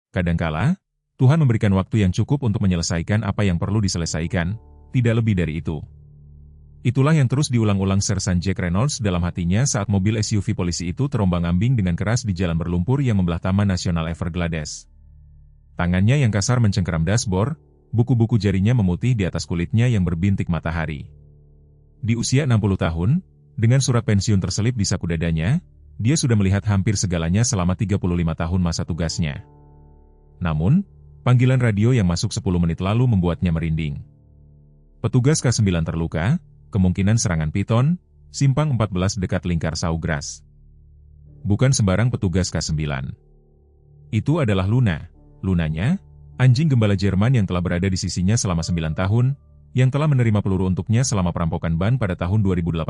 Kadangkala, Tuhan memberikan waktu yang cukup untuk menyelesaikan apa yang perlu diselesaikan, tidak lebih dari itu. Itulah yang terus diulang-ulang Sersan Jack Reynolds dalam hatinya saat mobil SUV polisi itu terombang-ambing dengan keras di jalan berlumpur yang membelah Taman Nasional Everglades. Tangannya yang kasar mencengkeram dashboard, buku-buku jarinya memutih di atas kulitnya yang berbintik matahari. Di usia 60 tahun, dengan surat pensiun terselip di saku dadanya, dia sudah melihat hampir segalanya selama 35 tahun masa tugasnya. Namun, panggilan radio yang masuk 10 menit lalu membuatnya merinding. Petugas K9 terluka, kemungkinan serangan piton, simpang 14 dekat lingkar Sawgrass. Bukan sembarang petugas K9. Itu adalah Luna. Lunanya, anjing gembala Jerman yang telah berada di sisinya selama 9 tahun, yang telah menerima peluru untuknya selama perampokan ban pada tahun 2018,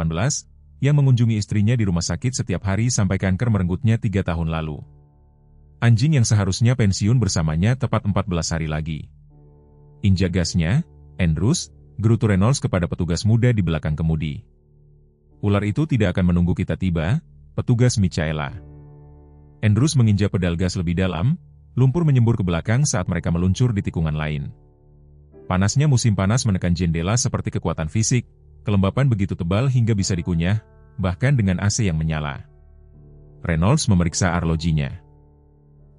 yang mengunjungi istrinya di rumah sakit setiap hari sampai kanker merenggutnya 3 tahun lalu. Anjing yang seharusnya pensiun bersamanya tepat 14 hari lagi. Injak gasnya, Andrews, gerutu Reynolds kepada petugas muda di belakang kemudi. Ular itu tidak akan menunggu kita tiba, petugas Michaela. Andrews menginjak pedal gas lebih dalam, lumpur menyembur ke belakang saat mereka meluncur di tikungan lain. Panasnya musim panas menekan jendela seperti kekuatan fisik, kelembapan begitu tebal hingga bisa dikunyah, bahkan dengan AC yang menyala. Reynolds memeriksa arlojinya.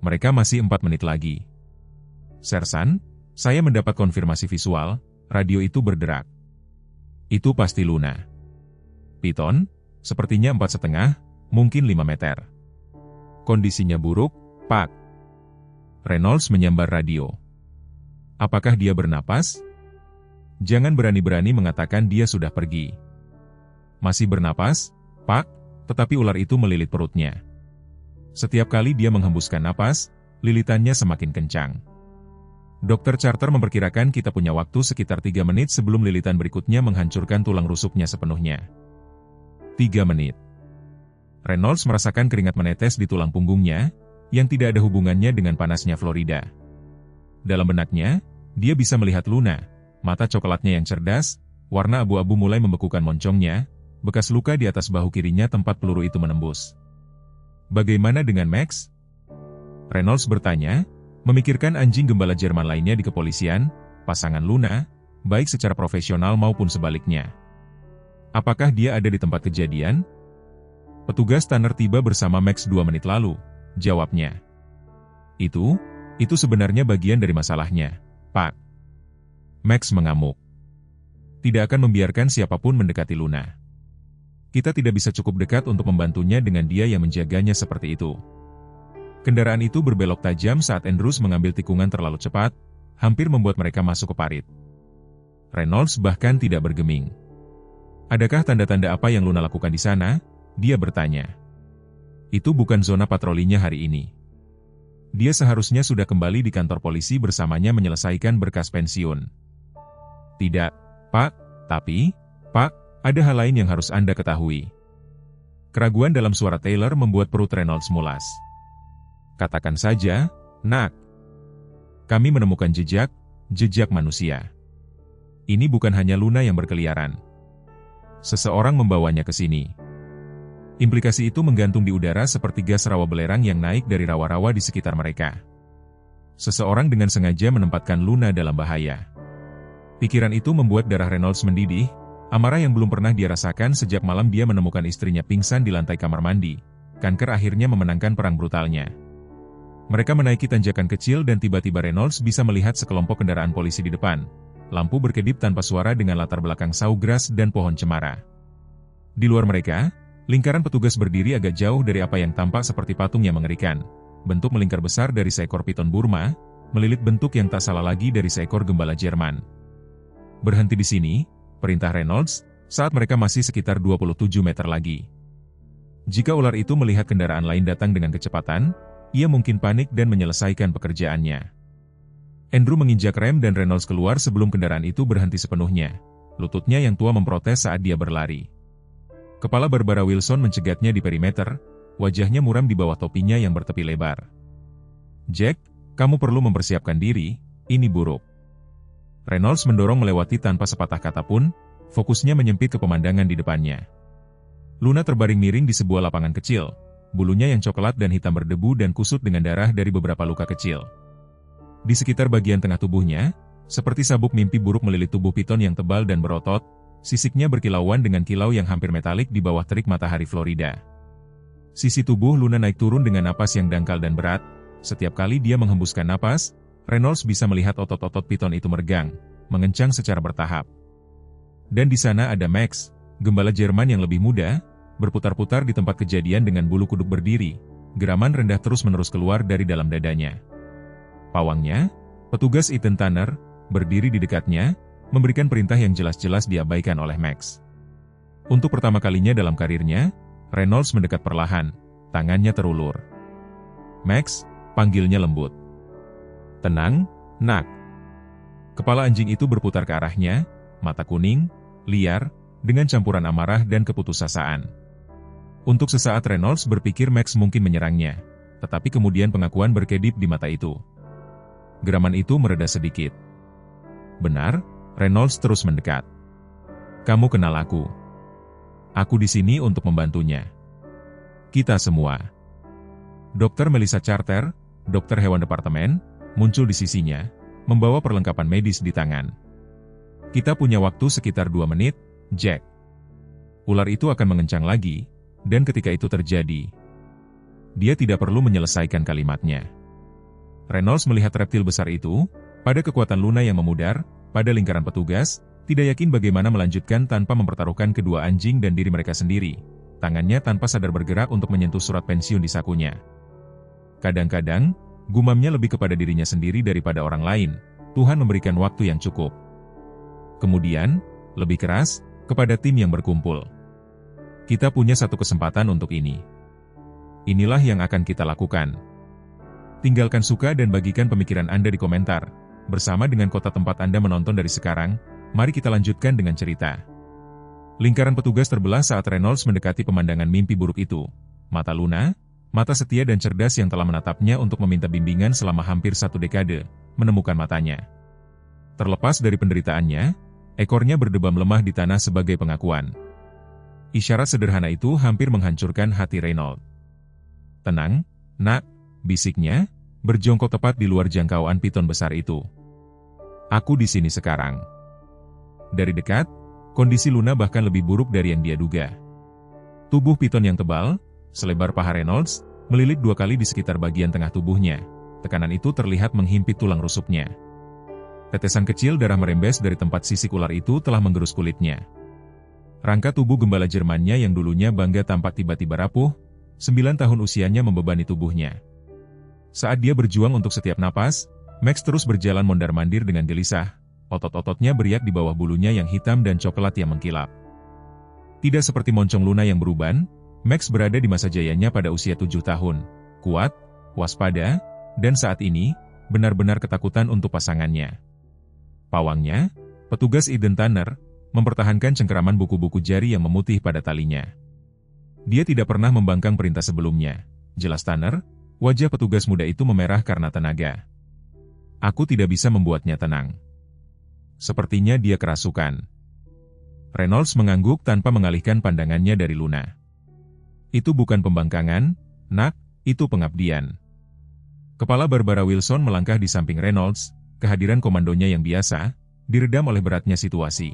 Mereka masih 4 menit lagi. Sersan, saya mendapat konfirmasi visual, radio itu berderak. Itu pasti Luna. Piton, sepertinya 4,5, mungkin 5 meter. Kondisinya buruk, Pak. Reynolds menyambar radio. Apakah dia bernapas? Jangan berani-berani mengatakan dia sudah pergi. Masih bernapas, Pak, tetapi ular itu melilit perutnya. Setiap kali dia menghembuskan napas, lilitannya semakin kencang. Dokter Charter memperkirakan kita punya waktu sekitar 3 menit sebelum lilitan berikutnya menghancurkan tulang rusuknya sepenuhnya. 3 menit. Reynolds merasakan keringat menetes di tulang punggungnya, yang tidak ada hubungannya dengan panasnya Florida. Dalam benaknya, dia bisa melihat Luna, mata coklatnya yang cerdas, warna abu-abu mulai membekukan moncongnya, bekas luka di atas bahu kirinya tempat peluru itu menembus. Bagaimana dengan Max? Reynolds bertanya, memikirkan anjing gembala Jerman lainnya di kepolisian, pasangan Luna, baik secara profesional maupun sebaliknya. Apakah dia ada di tempat kejadian? Petugas Tanner tiba bersama Max 2 menit lalu, jawabnya. Itu sebenarnya bagian dari masalahnya, Pak. Max mengamuk. Tidak akan membiarkan siapapun mendekati Luna. Kita tidak bisa cukup dekat untuk membantunya dengan dia yang menjaganya seperti itu. Kendaraan itu berbelok tajam saat Andrews mengambil tikungan terlalu cepat, hampir membuat mereka masuk ke parit. Reynolds bahkan tidak bergeming. Adakah tanda-tanda apa yang Luna lakukan di sana? Dia bertanya. Itu bukan zona patrolinya hari ini. Dia seharusnya sudah kembali di kantor polisi bersamanya menyelesaikan berkas pensiun. Tidak, Pak, tapi, Pak, ada hal lain yang harus Anda ketahui. Keraguan dalam suara Taylor membuat perut Reynolds mulas. Katakan saja, Nak. Kami menemukan jejak manusia. Ini bukan hanya Luna yang berkeliaran. Seseorang membawanya ke sini. Implikasi itu menggantung di udara seperti gas rawa belerang yang naik dari rawa-rawa di sekitar mereka. Seseorang dengan sengaja menempatkan Luna dalam bahaya. Pikiran itu membuat darah Reynolds mendidih, amarah yang belum pernah dia rasakan sejak malam dia menemukan istrinya pingsan di lantai kamar mandi. Kanker akhirnya memenangkan perang brutalnya. Mereka menaiki tanjakan kecil dan tiba-tiba Reynolds bisa melihat sekelompok kendaraan polisi di depan. Lampu berkedip tanpa suara dengan latar belakang Sawgrass dan pohon cemara. Di luar mereka, lingkaran petugas berdiri agak jauh dari apa yang tampak seperti patung yang mengerikan. Bentuk melingkar besar dari seekor piton Burma, melilit bentuk yang tak salah lagi dari seekor gembala Jerman. Berhenti di sini, perintah Reynolds, saat mereka masih sekitar 27 meter lagi. Jika ular itu melihat kendaraan lain datang dengan kecepatan, ia mungkin panik dan menyelesaikan pekerjaannya. Andrew menginjak rem dan Reynolds keluar sebelum kendaraan itu berhenti sepenuhnya. Lututnya yang tua memprotes saat dia berlari. Kepala Barbara Wilson mencegatnya di perimeter, wajahnya muram di bawah topinya yang bertepi lebar. Jack, kamu perlu mempersiapkan diri, ini buruk. Reynolds mendorong melewati tanpa sepatah kata pun, fokusnya menyempit ke pemandangan di depannya. Luna terbaring miring di sebuah lapangan kecil, bulunya yang coklat dan hitam berdebu dan kusut dengan darah dari beberapa luka kecil. Di sekitar bagian tengah tubuhnya, seperti sabuk mimpi buruk melilit tubuh piton yang tebal dan berotot, sisiknya berkilauan dengan kilau yang hampir metalik di bawah terik matahari Florida. Sisi tubuh Luna naik turun dengan napas yang dangkal dan berat. Setiap kali dia menghembuskan napas, Reynolds bisa melihat otot-otot piton itu meregang, mengencang secara bertahap. Dan di sana ada Max, gembala Jerman yang lebih muda, berputar-putar di tempat kejadian dengan bulu kuduk berdiri, geraman rendah terus-menerus keluar dari dalam dadanya. Pawangnya, petugas Ethan Tanner, berdiri di dekatnya, memberikan perintah yang jelas-jelas diabaikan oleh Max. Untuk pertama kalinya dalam karirnya, Reynolds mendekat perlahan, tangannya terulur. "Max," panggilnya lembut. "Tenang, nak." Kepala anjing itu berputar ke arahnya, mata kuning, liar, dengan campuran amarah dan keputusasaan. Untuk sesaat Reynolds berpikir Max mungkin menyerangnya, tetapi kemudian pengakuan berkedip di mata itu. Geraman itu mereda sedikit. "Benar," Reynolds terus mendekat. "Kamu kenal aku. Aku di sini untuk membantunya. Kita semua." Dr. Melissa Charter, dokter hewan departemen, muncul di sisinya, membawa perlengkapan medis di tangan. "Kita punya waktu sekitar 2 menit, Jack. Ular itu akan mengencang lagi, dan ketika itu terjadi..." Dia tidak perlu menyelesaikan kalimatnya. Reynolds melihat reptil besar itu, pada kekuatan Luna yang memudar, pada lingkaran petugas, tidak yakin bagaimana melanjutkan tanpa mempertaruhkan kedua anjing dan diri mereka sendiri. Tangannya tanpa sadar bergerak untuk menyentuh surat pensiun di sakunya. Kadang-kadang, gumamnya lebih kepada dirinya sendiri daripada orang lain. Tuhan memberikan waktu yang cukup. Kemudian, lebih keras, kepada tim yang berkumpul. "Kita punya satu kesempatan untuk ini. Inilah yang akan kita lakukan." Tinggalkan suka dan bagikan pemikiran Anda di komentar. Bersama dengan kota tempat Anda menonton dari sekarang, mari kita lanjutkan dengan cerita. Lingkaran petugas terbelah saat Reynolds mendekati pemandangan mimpi buruk itu. Mata Luna, mata setia dan cerdas yang telah menatapnya untuk meminta bimbingan selama hampir 1 dekade, menemukan matanya. Terlepas dari penderitaannya, ekornya berdebam lemah di tanah sebagai pengakuan. Isyarat sederhana itu hampir menghancurkan hati Reynolds. "Tenang, nak," bisiknya, berjongkok tepat di luar jangkauan piton besar itu. "Aku di sini sekarang." Dari dekat, kondisi Luna bahkan lebih buruk dari yang dia duga. Tubuh piton yang tebal, selebar paha Reynolds, melilit 2 kali di sekitar bagian tengah tubuhnya. Tekanan itu terlihat menghimpit tulang rusuknya. Tetesan kecil darah merembes dari tempat sisik ular itu telah menggerus kulitnya. Rangka tubuh gembala Jermannya yang dulunya bangga tampak tiba-tiba rapuh. 9 tahun usianya membebani tubuhnya. Saat dia berjuang untuk setiap napas, Max terus berjalan mondar-mandir dengan gelisah. Otot-ototnya beriak di bawah bulunya yang hitam dan coklat yang mengkilap. Tidak seperti moncong Luna yang beruban, Max berada di masa jayanya pada usia 7 tahun. Kuat, waspada, dan saat ini, benar-benar ketakutan untuk pasangannya. Pawangnya, petugas Ethan Tanner, mempertahankan cengkeraman buku-buku jari yang memutih pada talinya. Dia tidak pernah membangkang perintah sebelumnya. Jelas Tanner, wajah petugas muda itu memerah karena tenaga. "Aku tidak bisa membuatnya tenang." Sepertinya dia kerasukan. Reynolds mengangguk tanpa mengalihkan pandangannya dari Luna. "Itu bukan pembangkangan, nak, itu pengabdian." Kepala Barbara Wilson melangkah di samping Reynolds, kehadiran komandonya yang biasa, diredam oleh beratnya situasi.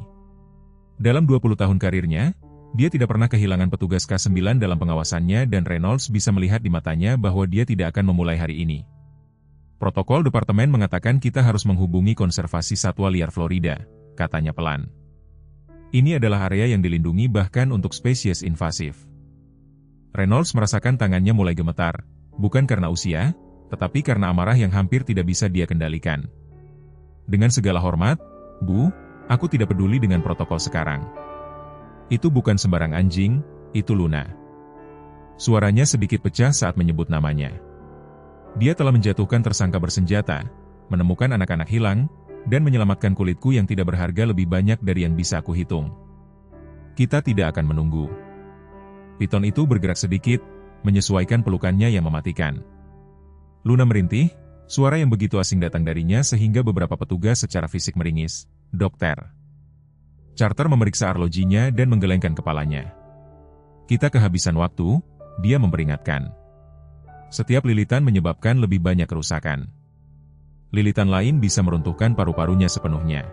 Dalam 20 tahun karirnya, dia tidak pernah kehilangan petugas K9 dalam pengawasannya dan Reynolds bisa melihat di matanya bahwa dia tidak akan memulai hari ini. "Protokol departemen mengatakan kita harus menghubungi konservasi satwa liar Florida," katanya pelan. "Ini adalah area yang dilindungi bahkan untuk spesies invasif." Reynolds merasakan tangannya mulai gemetar, bukan karena usia, tetapi karena amarah yang hampir tidak bisa dia kendalikan. "Dengan segala hormat, Bu, aku tidak peduli dengan protokol sekarang. Itu bukan sembarang anjing, itu Luna." Suaranya sedikit pecah saat menyebut namanya. Dia telah menjatuhkan tersangka bersenjata, menemukan anak-anak hilang, dan menyelamatkan kulitku yang tidak berharga lebih banyak dari yang bisa aku hitung. Kita tidak akan menunggu. Piton itu bergerak sedikit, menyesuaikan pelukannya yang mematikan. Luna merintih, suara yang begitu asing datang darinya sehingga beberapa petugas secara fisik meringis. "Dokter." Charter memeriksa arlojinya dan menggelengkan kepalanya. "Kita kehabisan waktu," dia memperingatkan. "Setiap lilitan menyebabkan lebih banyak kerusakan." lilitan lain bisa meruntuhkan paru-parunya sepenuhnya.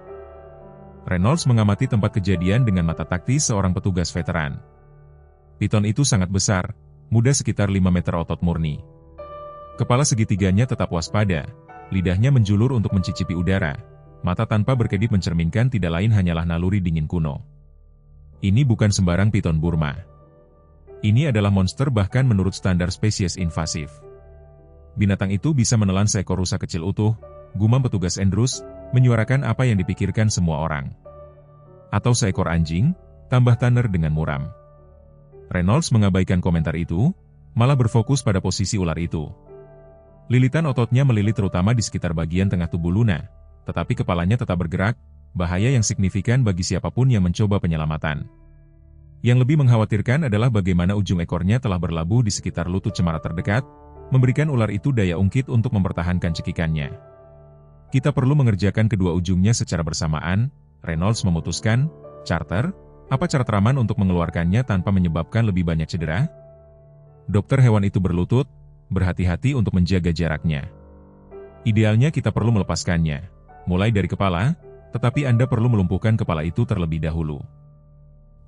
Reynolds mengamati tempat kejadian dengan mata taktis seorang petugas veteran. Piton itu sangat besar, muda sekitar 5 meter otot murni. Kepala segitiganya tetap waspada, lidahnya menjulur untuk mencicipi udara, mata tanpa berkedip mencerminkan tidak lain hanyalah naluri dingin kuno. Ini bukan sembarang piton Burma. Ini adalah monster bahkan menurut standar spesies invasif. Binatang itu bisa menelan seekor rusa kecil utuh, gumam petugas Andrews, menyuarakan apa yang dipikirkan semua orang. Atau seekor anjing, tambah Tanner dengan muram. Reynolds mengabaikan komentar itu, malah berfokus pada posisi ular itu. Lilitan ototnya melilit terutama di sekitar bagian tengah tubuh Luna, tetapi kepalanya tetap bergerak, bahaya yang signifikan bagi siapapun yang mencoba penyelamatan. Yang lebih mengkhawatirkan adalah bagaimana ujung ekornya telah berlabuh di sekitar lutut cemara terdekat, memberikan ular itu daya ungkit untuk mempertahankan cekikannya. Kita perlu mengerjakan kedua ujungnya secara bersamaan, Reynolds memutuskan. Carter, apa cara teraman untuk mengeluarkannya tanpa menyebabkan lebih banyak cedera? Dokter hewan itu berlutut, berhati-hati untuk menjaga jaraknya. Idealnya kita perlu melepaskannya, mulai dari kepala, tetapi Anda perlu melumpuhkan kepala itu terlebih dahulu.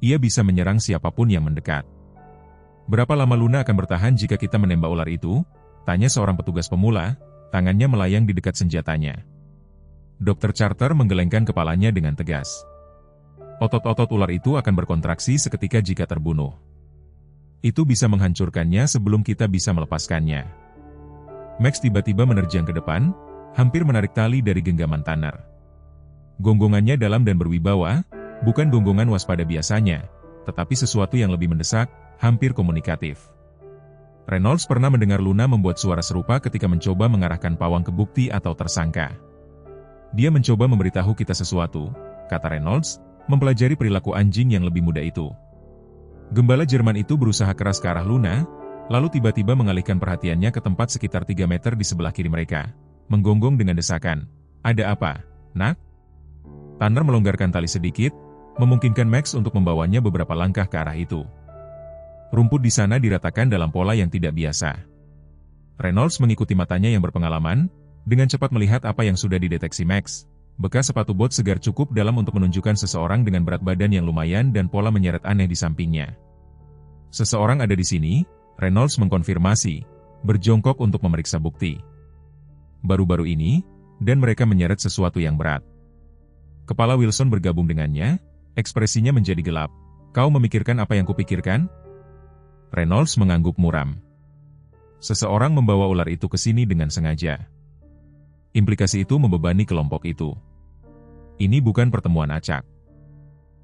Ia bisa menyerang siapapun yang mendekat. Berapa lama Luna akan bertahan jika kita menembak ular itu? Tanya seorang petugas pemula, tangannya melayang di dekat senjatanya. Dr. Carter menggelengkan kepalanya dengan tegas. Otot-otot ular itu akan berkontraksi seketika jika terbunuh. Itu bisa menghancurkannya sebelum kita bisa melepaskannya. Max tiba-tiba menerjang ke depan, hampir menarik tali dari genggaman Tanner. Gonggongannya dalam dan berwibawa, bukan gonggongan waspada biasanya, tetapi sesuatu yang lebih mendesak, hampir komunikatif. Reynolds pernah mendengar Luna membuat suara serupa ketika mencoba mengarahkan pawang ke bukti atau tersangka. Dia mencoba memberitahu kita sesuatu, kata Reynolds, mempelajari perilaku anjing yang lebih muda itu. Gembala Jerman itu berusaha keras ke arah Luna, lalu tiba-tiba mengalihkan perhatiannya ke tempat sekitar 3 meter di sebelah kiri mereka, menggonggong dengan desakan. Ada apa, nak? Tanner melonggarkan tali sedikit, memungkinkan Max untuk membawanya beberapa langkah ke arah itu. Rumput di sana diratakan dalam pola yang tidak biasa. Reynolds mengikuti matanya yang berpengalaman, dengan cepat melihat apa yang sudah dideteksi Max. Bekas sepatu bot segar cukup dalam untuk menunjukkan seseorang dengan berat badan yang lumayan dan pola menyeret aneh di sampingnya. Seseorang ada di sini, Reynolds mengkonfirmasi, berjongkok untuk memeriksa bukti. Baru-baru ini, dan mereka menyeret sesuatu yang berat. Kepala Wilson bergabung dengannya, ekspresinya menjadi gelap. Kau memikirkan apa yang kupikirkan? Reynolds mengangguk muram. Seseorang membawa ular itu ke sini dengan sengaja. Implikasi itu membebani kelompok itu. Ini bukan pertemuan acak.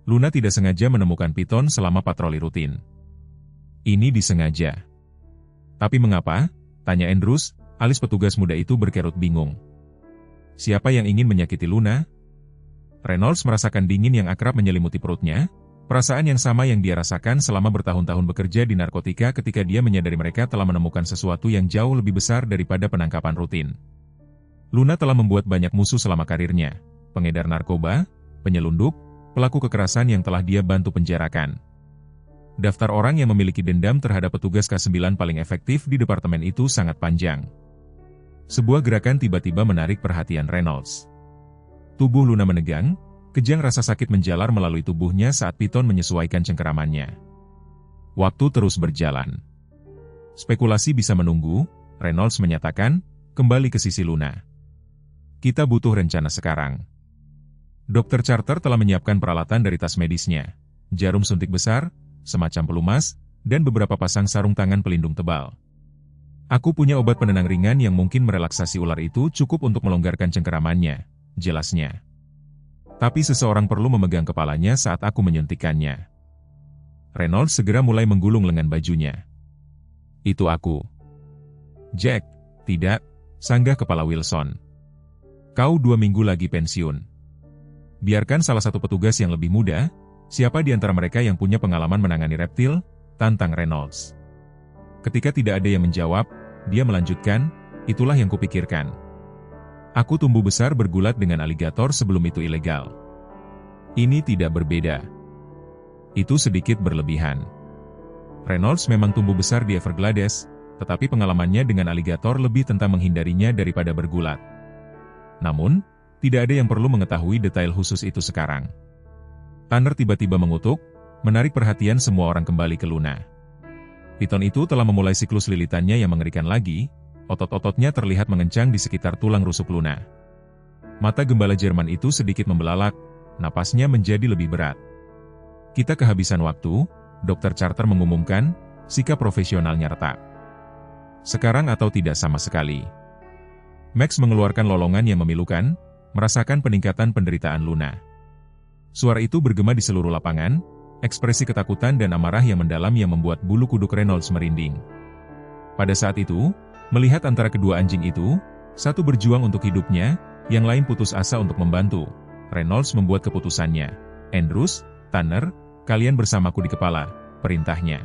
Luna tidak sengaja menemukan piton selama patroli rutin. Ini disengaja. Tapi mengapa? Tanya Andrews, alis petugas muda itu berkerut bingung. Siapa yang ingin menyakiti Luna? Reynolds merasakan dingin yang akrab menyelimuti perutnya, perasaan yang sama yang dia rasakan selama bertahun-tahun bekerja di narkotika ketika dia menyadari mereka telah menemukan sesuatu yang jauh lebih besar daripada penangkapan rutin. Luna telah membuat banyak musuh selama karirnya, pengedar narkoba, penyelundup, pelaku kekerasan yang telah dia bantu penjarakan. Daftar orang yang memiliki dendam terhadap petugas K9 paling efektif di departemen itu sangat panjang. Sebuah gerakan tiba-tiba menarik perhatian Reynolds. Tubuh Luna menegang, kejang rasa sakit menjalar melalui tubuhnya saat piton menyesuaikan cengkeramannya. Waktu terus berjalan. Spekulasi bisa menunggu, Reynolds menyatakan, kembali ke sisi Luna. Kita butuh rencana sekarang. Dr. Carter telah menyiapkan peralatan dari tas medisnya, jarum suntik besar, semacam pelumas, dan beberapa pasang sarung tangan pelindung tebal. Aku punya obat penenang ringan yang mungkin merelaksasi ular itu cukup untuk melonggarkan cengkeramannya, jelasnya. Tapi seseorang perlu memegang kepalanya saat aku menyuntikkannya. Reynolds segera mulai menggulung lengan bajunya. Itu aku. Jack, tidak, sanggah kepala Wilson. Kau 2 minggu lagi pensiun. Biarkan salah satu petugas yang lebih muda, siapa di antara mereka yang punya pengalaman menangani reptil, tantang Reynolds. Ketika tidak ada yang menjawab, dia melanjutkan, itulah yang kupikirkan. Aku tumbuh besar bergulat dengan aligator sebelum itu ilegal. Ini tidak berbeda. Itu sedikit berlebihan. Reynolds memang tumbuh besar di Everglades, tetapi pengalamannya dengan aligator lebih tentang menghindarinya daripada bergulat. Namun, tidak ada yang perlu mengetahui detail khusus itu sekarang. Tanner tiba-tiba mengutuk, menarik perhatian semua orang kembali ke Luna. Piton itu telah memulai siklus lilitannya yang mengerikan lagi, otot-ototnya terlihat mengencang di sekitar tulang rusuk Luna. Mata gembala Jerman itu sedikit membelalak, napasnya menjadi lebih berat. Kita kehabisan waktu, Dr. Carter mengumumkan, sikap profesionalnya retak. Sekarang atau tidak sama sekali. Max mengeluarkan lolongan yang memilukan, merasakan peningkatan penderitaan Luna. Suara itu bergema di seluruh lapangan, ekspresi ketakutan dan amarah yang mendalam yang membuat bulu kuduk Reynolds merinding. Pada saat itu, melihat antara kedua anjing itu, satu berjuang untuk hidupnya, yang lain putus asa untuk membantu, Reynolds membuat keputusannya. Andrews, Tanner, kalian bersamaku di kepala, perintahnya.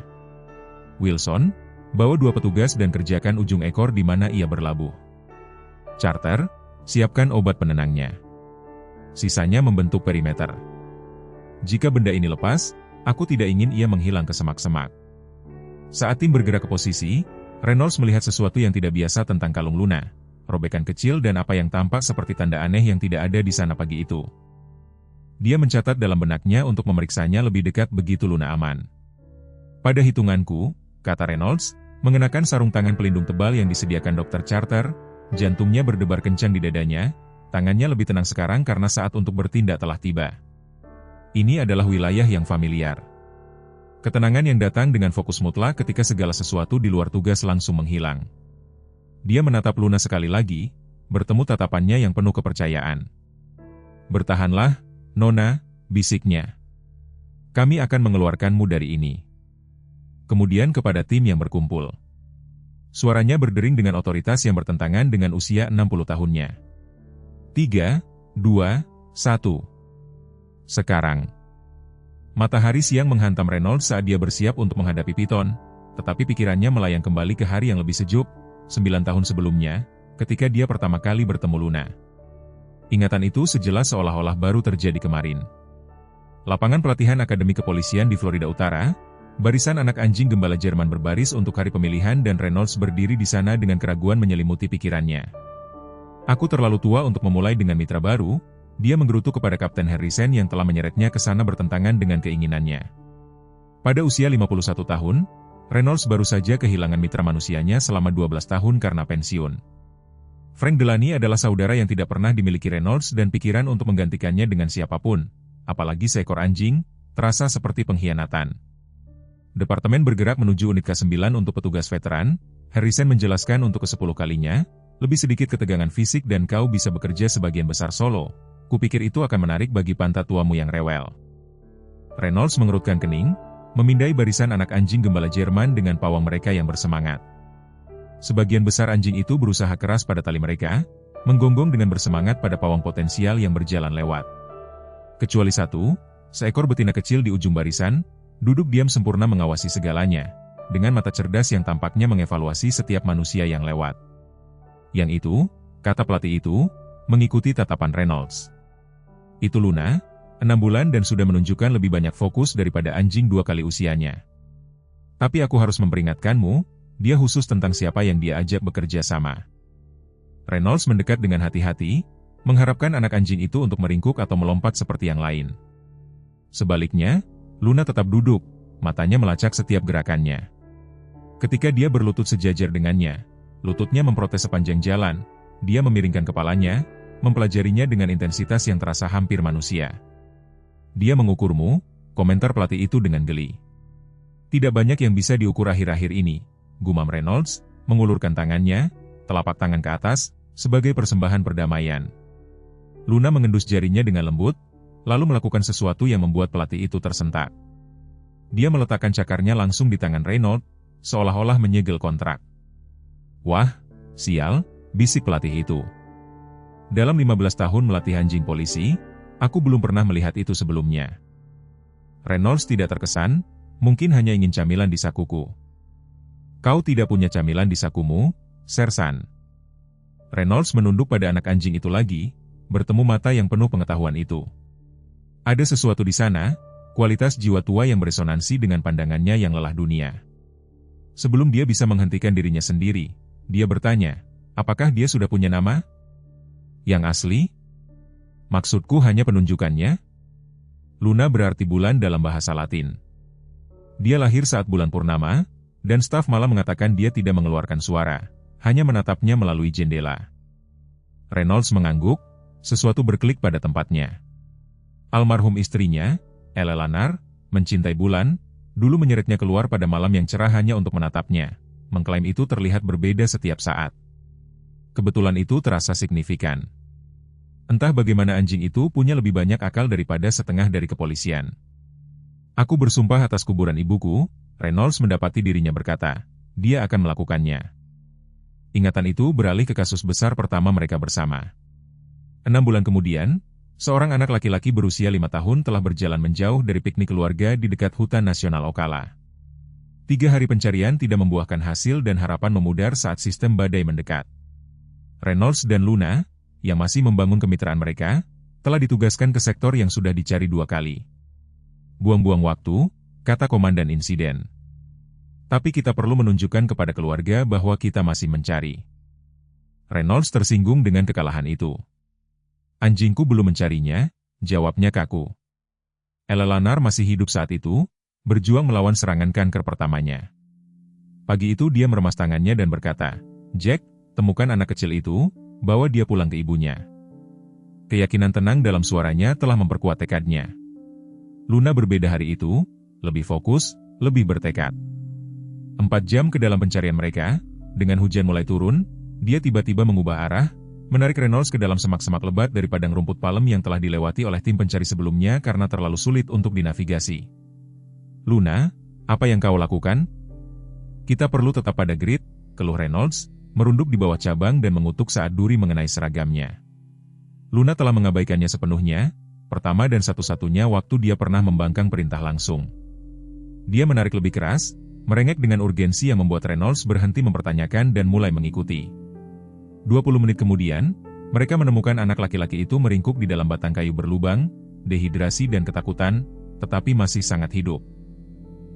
Wilson, bawa 2 petugas dan kerjakan ujung ekor di mana ia berlabuh. Carter, siapkan obat penenangnya. Sisanya membentuk perimeter. Jika benda ini lepas, aku tidak ingin ia menghilang ke semak-semak. Saat tim bergerak ke posisi, Reynolds melihat sesuatu yang tidak biasa tentang kalung Luna. Robekan kecil dan apa yang tampak seperti tanda aneh yang tidak ada di sana pagi itu. Dia mencatat dalam benaknya untuk memeriksanya lebih dekat begitu Luna aman. Pada hitunganku, kata Reynolds, mengenakan sarung tangan pelindung tebal yang disediakan Dr. Carter, jantungnya berdebar kencang di dadanya, tangannya lebih tenang sekarang karena saat untuk bertindak telah tiba. Ini adalah wilayah yang familiar. Ketenangan yang datang dengan fokus mutlak ketika segala sesuatu di luar tugas langsung menghilang. Dia menatap Luna sekali lagi, bertemu tatapannya yang penuh kepercayaan. Bertahanlah, Nona, bisiknya. Kami akan mengeluarkanmu dari ini. Kemudian kepada tim yang berkumpul. Suaranya berdering dengan otoritas yang bertentangan dengan usia 60 tahunnya. 3, 2, 1. Sekarang. Matahari siang menghantam Reynolds saat dia bersiap untuk menghadapi Piton, tetapi pikirannya melayang kembali ke hari yang lebih sejuk, 9 tahun sebelumnya, ketika dia pertama kali bertemu Luna. Ingatan itu sejelas seolah-olah baru terjadi kemarin. Lapangan pelatihan Akademi Kepolisian di Florida Utara, barisan anak anjing gembala Jerman berbaris untuk hari pemilihan dan Reynolds berdiri di sana dengan keraguan menyelimuti pikirannya. Aku terlalu tua untuk memulai dengan mitra baru, dia menggerutu kepada Kapten Harrison yang telah menyeretnya ke sana bertentangan dengan keinginannya. Pada usia 51 tahun, Reynolds baru saja kehilangan mitra manusianya selama 12 tahun karena pensiun. Frank Delany adalah saudara yang tidak pernah dimiliki Reynolds dan pikiran untuk menggantikannya dengan siapapun, apalagi seekor anjing, terasa seperti pengkhianatan. Departemen bergerak menuju unit K9 untuk petugas veteran, Harrison menjelaskan untuk ke-10 kalinya, lebih sedikit ketegangan fisik dan kau bisa bekerja sebagian besar solo. Kupikir itu akan menarik bagi pantat tuamu yang rewel. Reynolds mengerutkan kening, memindai barisan anak anjing gembala Jerman dengan pawang mereka yang bersemangat. Sebagian besar anjing itu berusaha keras pada tali mereka, menggonggong dengan bersemangat pada pawang potensial yang berjalan lewat. Kecuali satu, seekor betina kecil di ujung barisan, duduk diam sempurna mengawasi segalanya, dengan mata cerdas yang tampaknya mengevaluasi setiap manusia yang lewat. Yang itu, kata pelatih itu, mengikuti tatapan Reynolds. Itu Luna, 6 bulan dan sudah menunjukkan lebih banyak fokus daripada anjing 2 kali usianya. Tapi aku harus memperingatkanmu, dia khusus tentang siapa yang dia ajak bekerja sama. Reynolds mendekat dengan hati-hati, mengharapkan anak anjing itu untuk meringkuk atau melompat seperti yang lain. Sebaliknya, Luna tetap duduk, matanya melacak setiap gerakannya. Ketika dia berlutut sejajar dengannya, lututnya memprotes sepanjang jalan, dia memiringkan kepalanya, mempelajarinya dengan intensitas yang terasa hampir manusia. Dia mengukurmu, komentar pelatih itu dengan geli. Tidak banyak yang bisa diukur akhir-akhir ini, gumam Reynolds, mengulurkan tangannya, telapak tangan ke atas, sebagai persembahan perdamaian. Luna mengendus jarinya dengan lembut, lalu melakukan sesuatu yang membuat pelatih itu tersentak. Dia meletakkan cakarnya langsung di tangan Reynolds, seolah-olah menyegel kontrak. Wah, sial, bisik pelatih itu. Dalam 15 tahun melatih anjing polisi, aku belum pernah melihat itu sebelumnya. Reynolds tidak terkesan, mungkin hanya ingin camilan di sakuku. Kau tidak punya camilan di sakumu, Sersan. Reynolds menunduk pada anak anjing itu lagi, bertemu mata yang penuh pengetahuan itu. Ada sesuatu di sana, kualitas jiwa tua yang beresonansi dengan pandangannya yang lelah dunia. Sebelum dia bisa menghentikan dirinya sendiri, dia bertanya, apakah dia sudah punya nama? Yang asli? Maksudku hanya penunjukannya? Luna berarti bulan dalam bahasa Latin. Dia lahir saat bulan purnama, dan staf malah mengatakan dia tidak mengeluarkan suara, hanya menatapnya melalui jendela. Reynolds mengangguk, sesuatu berklik pada tempatnya. Almarhum istrinya, Eleanor, mencintai bulan, dulu menyeretnya keluar pada malam yang cerah hanya untuk menatapnya, mengklaim itu terlihat berbeda setiap saat. Kebetulan itu terasa signifikan. Entah bagaimana anjing itu punya lebih banyak akal daripada setengah dari kepolisian. Aku bersumpah atas kuburan ibuku, Reynolds mendapati dirinya berkata, dia akan melakukannya. Ingatan itu beralih ke kasus besar pertama mereka bersama. 6 bulan kemudian, seorang anak laki-laki berusia 5 tahun telah berjalan menjauh dari piknik keluarga di dekat Hutan Nasional Ocala. 3 hari pencarian tidak membuahkan hasil dan harapan memudar saat sistem badai mendekat. Reynolds dan Luna, yang masih membangun kemitraan mereka, telah ditugaskan ke sektor yang sudah dicari 2 kali. Buang-buang waktu, kata komandan insiden. Tapi kita perlu menunjukkan kepada keluarga bahwa kita masih mencari. Reynolds tersinggung dengan kekalahan itu. Anjingku belum mencarinya, jawabnya kaku. Eleanor masih hidup saat itu, berjuang melawan serangan kanker pertamanya. Pagi itu dia meremas tangannya dan berkata, Jack, temukan anak kecil itu, bawa dia pulang ke ibunya. Keyakinan tenang dalam suaranya telah memperkuat tekadnya. Luna berbeda hari itu, lebih fokus, lebih bertekad. 4 jam ke dalam pencarian mereka, dengan hujan mulai turun, dia tiba-tiba mengubah arah, menarik Reynolds ke dalam semak-semak lebat dari padang rumput palem yang telah dilewati oleh tim pencari sebelumnya karena terlalu sulit untuk dinavigasi. Luna, apa yang kau lakukan? Kita perlu tetap pada grid, keluh Reynolds, merunduk di bawah cabang dan mengutuk saat duri mengenai seragamnya. Luna telah mengabaikannya sepenuhnya, pertama dan satu-satunya waktu dia pernah membangkang perintah langsung. Dia menarik lebih keras, merengek dengan urgensi yang membuat Reynolds berhenti mempertanyakan dan mulai mengikuti. 20 menit kemudian, mereka menemukan anak laki-laki itu meringkuk di dalam batang kayu berlubang, dehidrasi dan ketakutan, tetapi masih sangat hidup.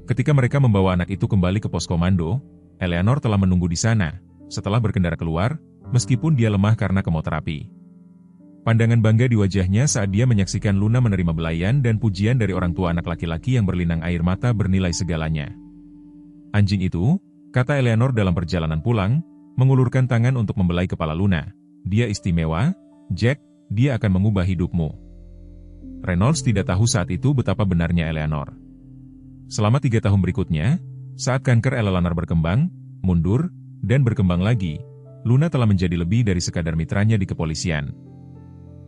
Ketika mereka membawa anak itu kembali ke pos komando, Eleanor telah menunggu di sana. Setelah berkendara keluar, meskipun dia lemah karena kemoterapi. Pandangan bangga di wajahnya saat dia menyaksikan Luna menerima belayan dan pujian dari orang tua anak laki-laki yang berlinang air mata bernilai segalanya. Anjing itu, kata Eleanor dalam perjalanan pulang, mengulurkan tangan untuk membelai kepala Luna. Dia istimewa, Jack, dia akan mengubah hidupmu. Reynolds tidak tahu saat itu betapa benarnya Eleanor. Selama 3 tahun berikutnya, saat kanker Eleanor berkembang, mundur, dan berkembang lagi, Luna telah menjadi lebih dari sekadar mitranya di kepolisian.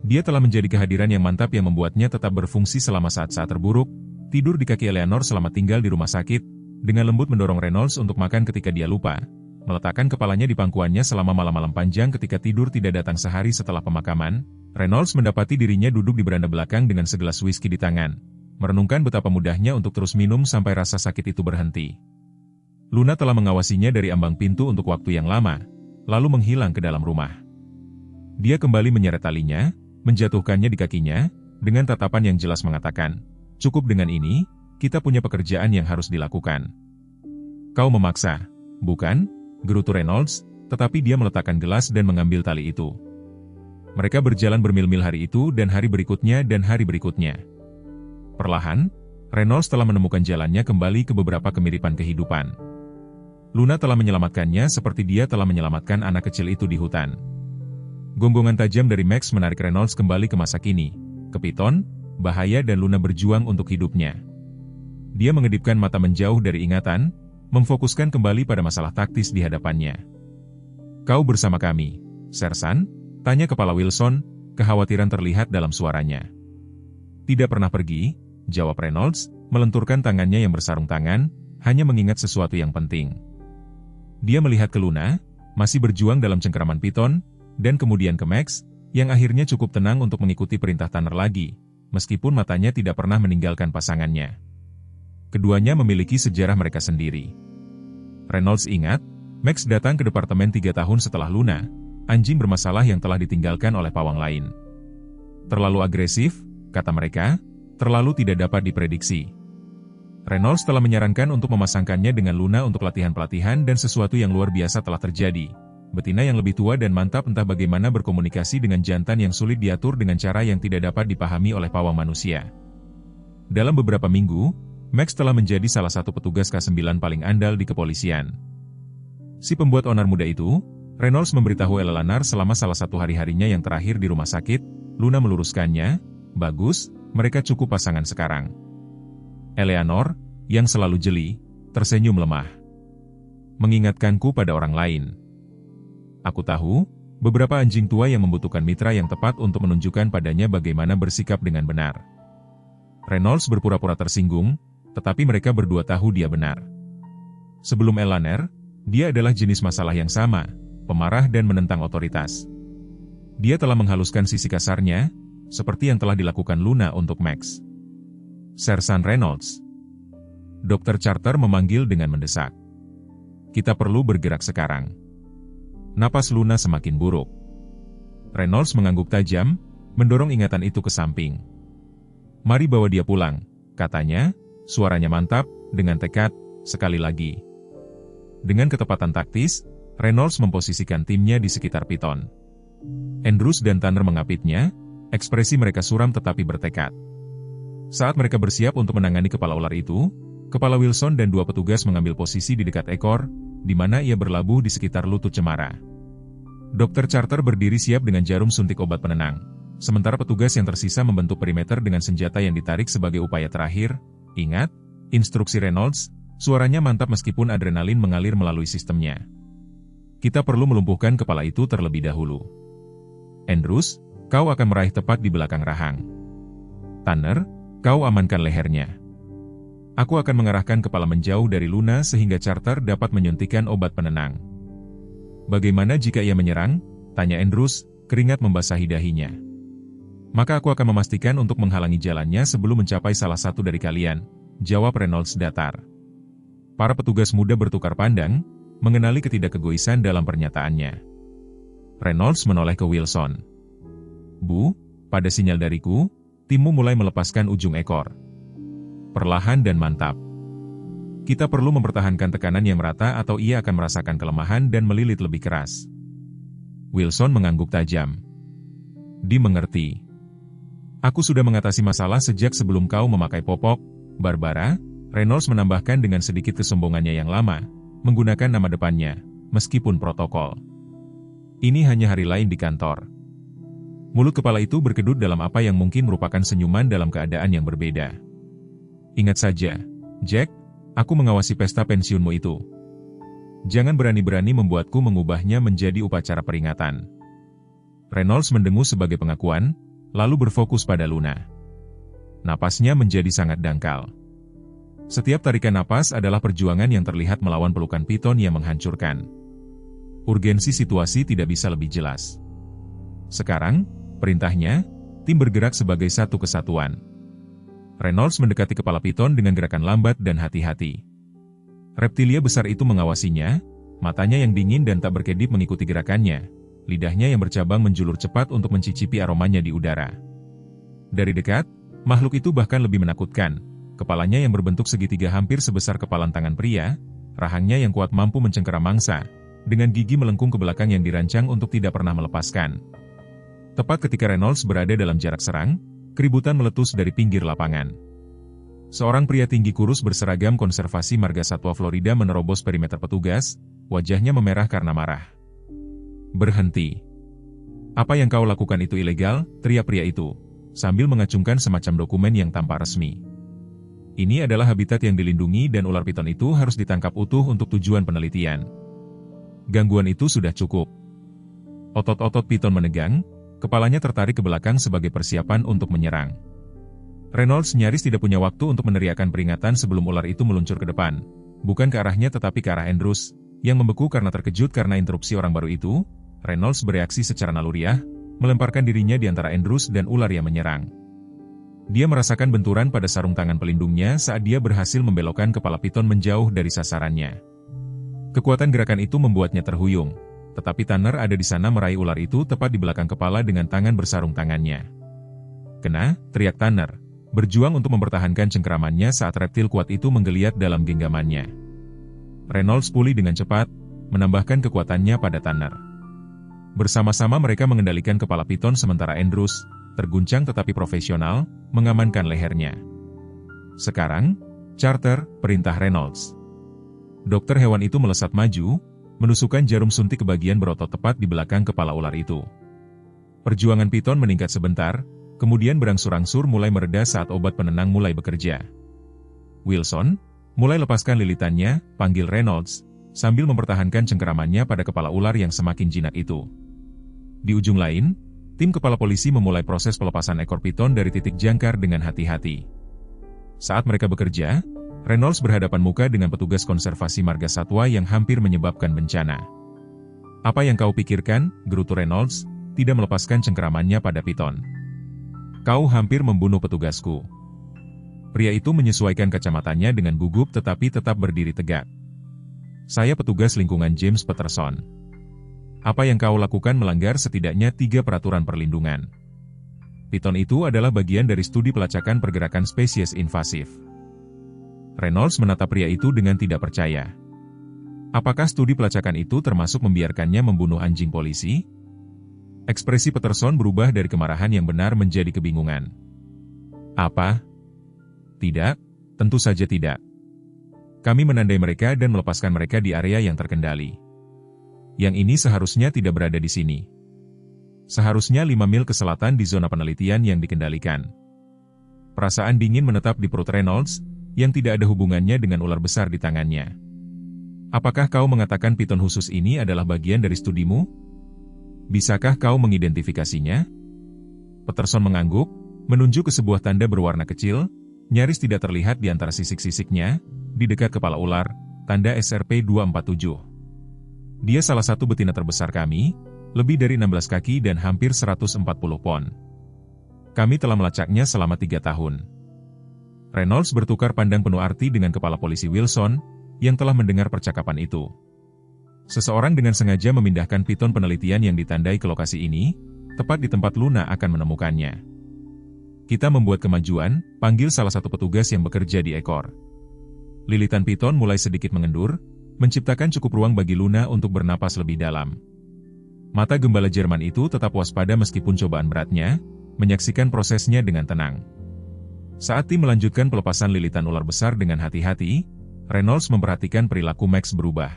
Dia telah menjadi kehadiran yang mantap yang membuatnya tetap berfungsi selama saat-saat terburuk, tidur di kaki Eleanor selama tinggal di rumah sakit, dengan lembut mendorong Reynolds untuk makan ketika dia lupa, meletakkan kepalanya di pangkuannya selama malam-malam panjang ketika tidur tidak datang sehari setelah pemakaman. Reynolds mendapati dirinya duduk di beranda belakang dengan segelas whisky di tangan, merenungkan betapa mudahnya untuk terus minum sampai rasa sakit itu berhenti. Luna telah mengawasinya dari ambang pintu untuk waktu yang lama, lalu menghilang ke dalam rumah. Dia kembali menyeret talinya, menjatuhkannya di kakinya, dengan tatapan yang jelas mengatakan, cukup dengan ini, kita punya pekerjaan yang harus dilakukan. Kau memaksa, bukan? Gerutu Reynolds, tetapi dia meletakkan gelas dan mengambil tali itu. Mereka berjalan bermil-mil hari itu dan hari berikutnya dan hari berikutnya. Perlahan, Reynolds telah menemukan jalannya kembali ke beberapa kemiripan kehidupan. Luna telah menyelamatkannya seperti dia telah menyelamatkan anak kecil itu di hutan. Gonggongan tajam dari Max menarik Reynolds kembali ke masa kini, ke Piton, bahaya dan Luna berjuang untuk hidupnya. Dia mengedipkan mata menjauh dari ingatan, memfokuskan kembali pada masalah taktis di hadapannya. Kau bersama kami, Sersan? Tanya kepala Wilson, kekhawatiran terlihat dalam suaranya. Tidak pernah pergi, jawab Reynolds, melenturkan tangannya yang bersarung tangan, hanya mengingat sesuatu yang penting. Dia melihat ke Luna, masih berjuang dalam cengkeraman Piton, dan kemudian ke Max, yang akhirnya cukup tenang untuk mengikuti perintah Tanner lagi, meskipun matanya tidak pernah meninggalkan pasangannya. Keduanya memiliki sejarah mereka sendiri. Reynolds ingat, Max datang ke departemen 3 tahun setelah Luna, anjing bermasalah yang telah ditinggalkan oleh pawang lain. Terlalu agresif, kata mereka, terlalu tidak dapat diprediksi. Reynolds telah menyarankan untuk memasangkannya dengan Luna untuk latihan-pelatihan dan sesuatu yang luar biasa telah terjadi. betina yang lebih tua dan mantap entah bagaimana berkomunikasi dengan jantan yang sulit diatur dengan cara yang tidak dapat dipahami oleh pawang manusia. Dalam beberapa minggu, Max telah menjadi salah satu petugas K9 paling andal di kepolisian. Si pembuat onar muda itu, Reynolds memberitahu Eleanor selama salah satu hari-harinya yang terakhir di rumah sakit. Luna meluruskannya, "Bagus, mereka cukup pasangan sekarang." Eleanor, yang selalu jeli, tersenyum lemah. Mengingatkanku pada orang lain. Aku tahu, beberapa anjing tua yang membutuhkan mitra yang tepat untuk menunjukkan padanya bagaimana bersikap dengan benar. Reynolds berpura-pura tersinggung, tetapi mereka berdua tahu dia benar. Sebelum Eleanor, dia adalah jenis masalah yang sama, pemarah dan menentang otoritas. Dia telah menghaluskan sisi kasarnya, seperti yang telah dilakukan Luna untuk Max. Sersan Reynolds. Dr. Carter memanggil dengan mendesak. "Kita perlu bergerak sekarang." Napas Luna semakin buruk. Reynolds mengangguk tajam, mendorong ingatan itu ke samping. "Mari bawa dia pulang," katanya, suaranya mantap, dengan tekad, sekali lagi. Dengan ketepatan taktis, Reynolds memposisikan timnya di sekitar Piton. Andrews dan Tanner mengapitnya, ekspresi mereka suram tetapi bertekad. Saat mereka bersiap untuk menangani kepala ular itu, kepala Wilson dan dua petugas mengambil posisi di dekat ekor, di mana ia berlabuh di sekitar lutut cemara. Dr. Carter berdiri siap dengan jarum suntik obat penenang, sementara petugas yang tersisa membentuk perimeter dengan senjata yang ditarik sebagai upaya terakhir. Ingat, instruksi Reynolds, suaranya mantap meskipun adrenalin mengalir melalui sistemnya. "Kita perlu melumpuhkan kepala itu terlebih dahulu. Andrews, kau akan meraih tepat di belakang rahang. Tanner, kau amankan lehernya. Aku akan mengarahkan kepala menjauh dari Luna sehingga Carter dapat menyuntikkan obat penenang." "Bagaimana jika ia menyerang?" tanya Andrews, keringat membasahi dahinya. "Maka aku akan memastikan untuk menghalangi jalannya sebelum mencapai salah satu dari kalian," jawab Reynolds datar. Para petugas muda bertukar pandang, mengenali ketidakkegoisan dalam pernyataannya. Reynolds menoleh ke Wilson. "Bu, pada sinyal dariku, timmu mulai melepaskan ujung ekor. Perlahan dan mantap. Kita perlu mempertahankan tekanan yang merata atau ia akan merasakan kelemahan dan melilit lebih keras." Wilson mengangguk tajam. "Dimengerti. Aku sudah mengatasi masalah sejak sebelum kau memakai popok, Barbara," Reynolds menambahkan dengan sedikit kesombongannya yang lama, menggunakan nama depannya, meskipun protokol. "Ini hanya hari lain di kantor." Mulut kepala itu berkedut dalam apa yang mungkin merupakan senyuman dalam keadaan yang berbeda. "Ingat saja, Jack, aku mengawasi pesta pensiunmu itu. Jangan berani-berani membuatku mengubahnya menjadi upacara peringatan." Reynolds mendengus sebagai pengakuan, lalu berfokus pada Luna. Napasnya menjadi sangat dangkal. Setiap tarikan napas adalah perjuangan yang terlihat melawan pelukan Piton yang menghancurkan. Urgensi situasi tidak bisa lebih jelas. Sekarang, perintahnya, tim bergerak sebagai satu kesatuan. Reynolds mendekati kepala Piton dengan gerakan lambat dan hati-hati. Reptilia besar itu mengawasinya, matanya yang dingin dan tak berkedip mengikuti gerakannya, lidahnya yang bercabang menjulur cepat untuk mencicipi aromanya di udara. Dari dekat, makhluk itu bahkan lebih menakutkan. Kepalanya yang berbentuk segitiga hampir sebesar kepalan tangan pria, rahangnya yang kuat mampu mencengkeram mangsa, dengan gigi melengkung ke belakang yang dirancang untuk tidak pernah melepaskan. Tepat ketika Reynolds berada dalam jarak serang, keributan meletus dari pinggir lapangan. Seorang pria tinggi kurus berseragam konservasi marga satwa Florida menerobos perimeter petugas, wajahnya memerah karena marah. "Berhenti. Apa yang kau lakukan itu ilegal," teriak pria itu, sambil mengacungkan semacam dokumen yang tampak resmi. "Ini adalah habitat yang dilindungi dan ular piton itu harus ditangkap utuh untuk tujuan penelitian. Gangguan itu sudah cukup." Otot-otot piton menegang, kepalanya tertarik ke belakang sebagai persiapan untuk menyerang. Reynolds nyaris tidak punya waktu untuk meneriakkan peringatan sebelum ular itu meluncur ke depan, bukan ke arahnya tetapi ke arah Andrews, yang membeku karena terkejut karena interupsi orang baru itu. Reynolds bereaksi secara naluriah, melemparkan dirinya di antara Andrews dan ular yang menyerang. Dia merasakan benturan pada sarung tangan pelindungnya saat dia berhasil membelokkan kepala piton menjauh dari sasarannya. Kekuatan gerakan itu membuatnya terhuyung, tetapi Tanner ada di sana meraih ular itu tepat di belakang kepala dengan tangan bersarung tangannya. "Kena," teriak Tanner, berjuang untuk mempertahankan cengkeramannya saat reptil kuat itu menggeliat dalam genggamannya. Reynolds pulih dengan cepat, menambahkan kekuatannya pada Tanner. Bersama-sama mereka mengendalikan kepala piton sementara Andrews, terguncang tetapi profesional, mengamankan lehernya. Sekarang, Charter, perintah Reynolds. Dokter hewan itu melesat maju, menusukkan jarum suntik ke bagian berotot tepat di belakang kepala ular itu. Perjuangan piton meningkat sebentar, kemudian berangsur-angsur mulai mereda saat obat penenang mulai bekerja. Wilson, mulai lepaskan lilitannya, panggil Reynolds, sambil mempertahankan cengkeramannya pada kepala ular yang semakin jinak itu. Di ujung lain, tim kepala polisi memulai proses pelepasan ekor piton dari titik jangkar dengan hati-hati. Saat mereka bekerja, Reynolds berhadapan muka dengan petugas konservasi marga satwa yang hampir menyebabkan bencana. "Apa yang kau pikirkan?" gerutu Reynolds, tidak melepaskan cengkeramannya pada piton. "Kau hampir membunuh petugasku." Pria itu menyesuaikan kacamatanya dengan gugup tetapi tetap berdiri tegak. "Saya petugas lingkungan James Patterson. Apa yang kau lakukan melanggar setidaknya 3 peraturan perlindungan. Piton itu adalah bagian dari studi pelacakan pergerakan spesies invasif." Reynolds menatap pria itu dengan tidak percaya. Apakah studi pelacakan itu termasuk membiarkannya membunuh anjing polisi? Ekspresi Patterson berubah dari kemarahan yang benar menjadi kebingungan. "Apa? Tidak, tentu saja tidak. Kami menandai mereka dan melepaskan mereka di area yang terkendali. Yang ini seharusnya tidak berada di sini. Seharusnya 5 mil ke selatan di zona penelitian yang dikendalikan." Perasaan dingin menetap di perut Reynolds, yang tidak ada hubungannya dengan ular besar di tangannya. "Apakah kau mengatakan piton khusus ini adalah bagian dari studimu? Bisakah kau mengidentifikasinya?" Patterson mengangguk, menunjuk ke sebuah tanda berwarna kecil, nyaris tidak terlihat di antara sisik-sisiknya, di dekat kepala ular, tanda SRP-247. "Dia salah satu betina terbesar kami, lebih dari 16 kaki dan hampir 140 pon. Kami telah melacaknya selama 3 tahun. Reynolds bertukar pandang penuh arti dengan kepala polisi Wilson, yang telah mendengar percakapan itu. Seseorang dengan sengaja memindahkan piton penelitian yang ditandai ke lokasi ini, tepat di tempat Luna akan menemukannya. "Kita membuat kemajuan," panggil salah satu petugas yang bekerja di ekor. Lilitan piton mulai sedikit mengendur, menciptakan cukup ruang bagi Luna untuk bernapas lebih dalam. Mata gembala Jerman itu tetap waspada meskipun cobaan beratnya, menyaksikan prosesnya dengan tenang. Saat tim melanjutkan pelepasan lilitan ular besar dengan hati-hati, Reynolds memperhatikan perilaku Max berubah.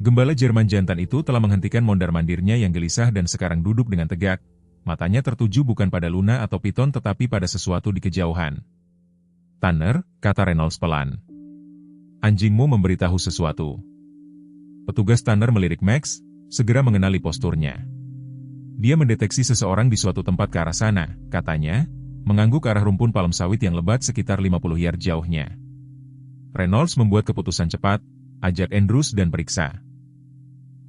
Gembala Jerman jantan itu telah menghentikan mondar-mandirnya yang gelisah dan sekarang duduk dengan tegak, matanya tertuju bukan pada Luna atau piton tetapi pada sesuatu di kejauhan. "Tanner," kata Reynolds pelan. "Anjingmu memberitahu sesuatu." Petugas Tanner melirik Max, segera mengenali posturnya. "Dia mendeteksi seseorang di suatu tempat ke arah sana," katanya, mengangguk ke arah rumpun palem sawit yang lebat sekitar 50 yard jauhnya. Reynolds membuat keputusan cepat, "Ajak Andrews dan periksa.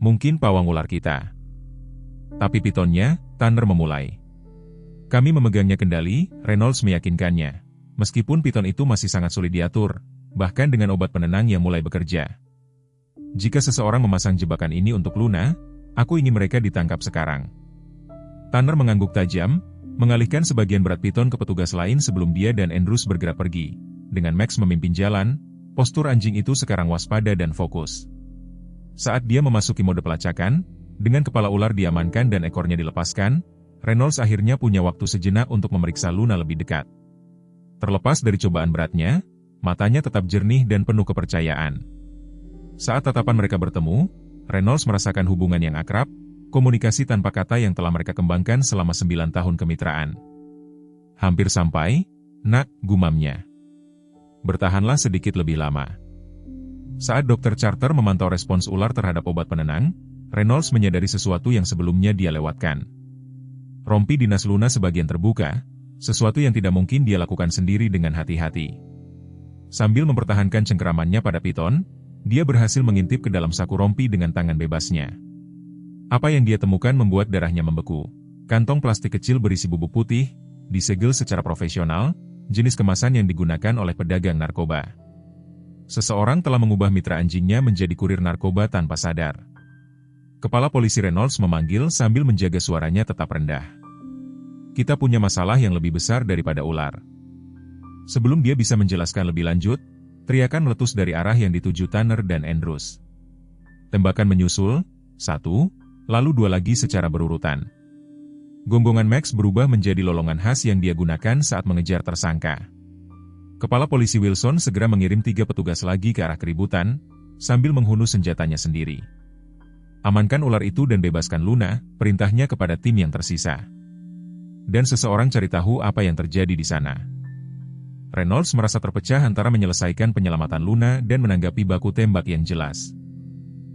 Mungkin pawang ular kita." "Tapi pitonnya," Tanner memulai. "Kami memegangnya kendali," Reynolds meyakinkannya. "Meskipun piton itu masih sangat sulit diatur, bahkan dengan obat penenang yang mulai bekerja. Jika seseorang memasang jebakan ini untuk Luna, aku ingin mereka ditangkap sekarang." Tanner mengangguk tajam, mengalihkan sebagian berat piton ke petugas lain sebelum dia dan Andrews bergerak pergi. Dengan Max memimpin jalan, postur anjing itu sekarang waspada dan fokus. Saat dia memasuki mode pelacakan, dengan kepala ular diamankan dan ekornya dilepaskan, Reynolds akhirnya punya waktu sejenak untuk memeriksa Luna lebih dekat. Terlepas dari cobaan beratnya, matanya tetap jernih dan penuh kepercayaan. Saat tatapan mereka bertemu, Reynolds merasakan hubungan yang akrab, komunikasi tanpa kata yang telah mereka kembangkan selama 9 tahun kemitraan. "Hampir sampai, nak," gumamnya. "Bertahanlah sedikit lebih lama." Saat Dr. Charter memantau respons ular terhadap obat penenang, Reynolds menyadari sesuatu yang sebelumnya dia lewatkan. Rompi dinas Luna sebagian terbuka, sesuatu yang tidak mungkin dia lakukan sendiri dengan hati-hati. Sambil mempertahankan cengkeramannya pada piton, dia berhasil mengintip ke dalam saku rompi dengan tangan bebasnya. Apa yang dia temukan membuat darahnya membeku. Kantong plastik kecil berisi bubuk putih, disegel secara profesional, jenis kemasan yang digunakan oleh pedagang narkoba. Seseorang telah mengubah mitra anjingnya menjadi kurir narkoba tanpa sadar. Kepala polisi Reynolds memanggil sambil menjaga suaranya tetap rendah. "Kita punya masalah yang lebih besar daripada ular." Sebelum dia bisa menjelaskan lebih lanjut, teriakan meletus dari arah yang dituju Tanner dan Andrews. Tembakan menyusul, satu, lalu dua lagi secara berurutan. Gonggongan Max berubah menjadi lolongan khas yang dia gunakan saat mengejar tersangka. Kepala polisi Wilson segera mengirim 3 petugas lagi ke arah keributan, sambil menghunus senjatanya sendiri. Amankan ular itu dan bebaskan Luna, perintahnya kepada tim yang tersisa. Dan seseorang cari tahu apa yang terjadi di sana. Reynolds merasa terpecah antara menyelesaikan penyelamatan Luna dan menanggapi baku tembak yang jelas.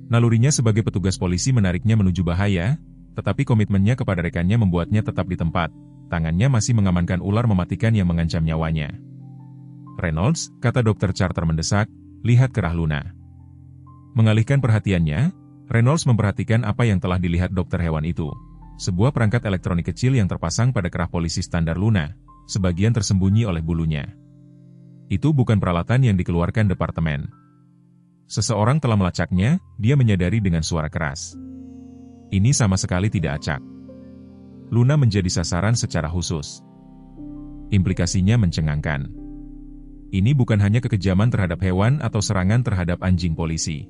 Nalurinya sebagai petugas polisi menariknya menuju bahaya, tetapi komitmennya kepada rekannya membuatnya tetap di tempat. Tangannya masih mengamankan ular mematikan yang mengancam nyawanya. Reynolds, kata Dr. Charter mendesak, lihat kerah Luna. Mengalihkan perhatiannya, Reynolds memperhatikan apa yang telah dilihat dokter hewan itu. Sebuah perangkat elektronik kecil yang terpasang pada kerah polisi standar Luna, sebagian tersembunyi oleh bulunya. Itu bukan peralatan yang dikeluarkan departemen. Seseorang telah melacaknya, dia menyadari dengan suara keras. Ini sama sekali tidak acak. Luna menjadi sasaran secara khusus. Implikasinya mencengangkan. Ini bukan hanya kekejaman terhadap hewan atau serangan terhadap anjing polisi.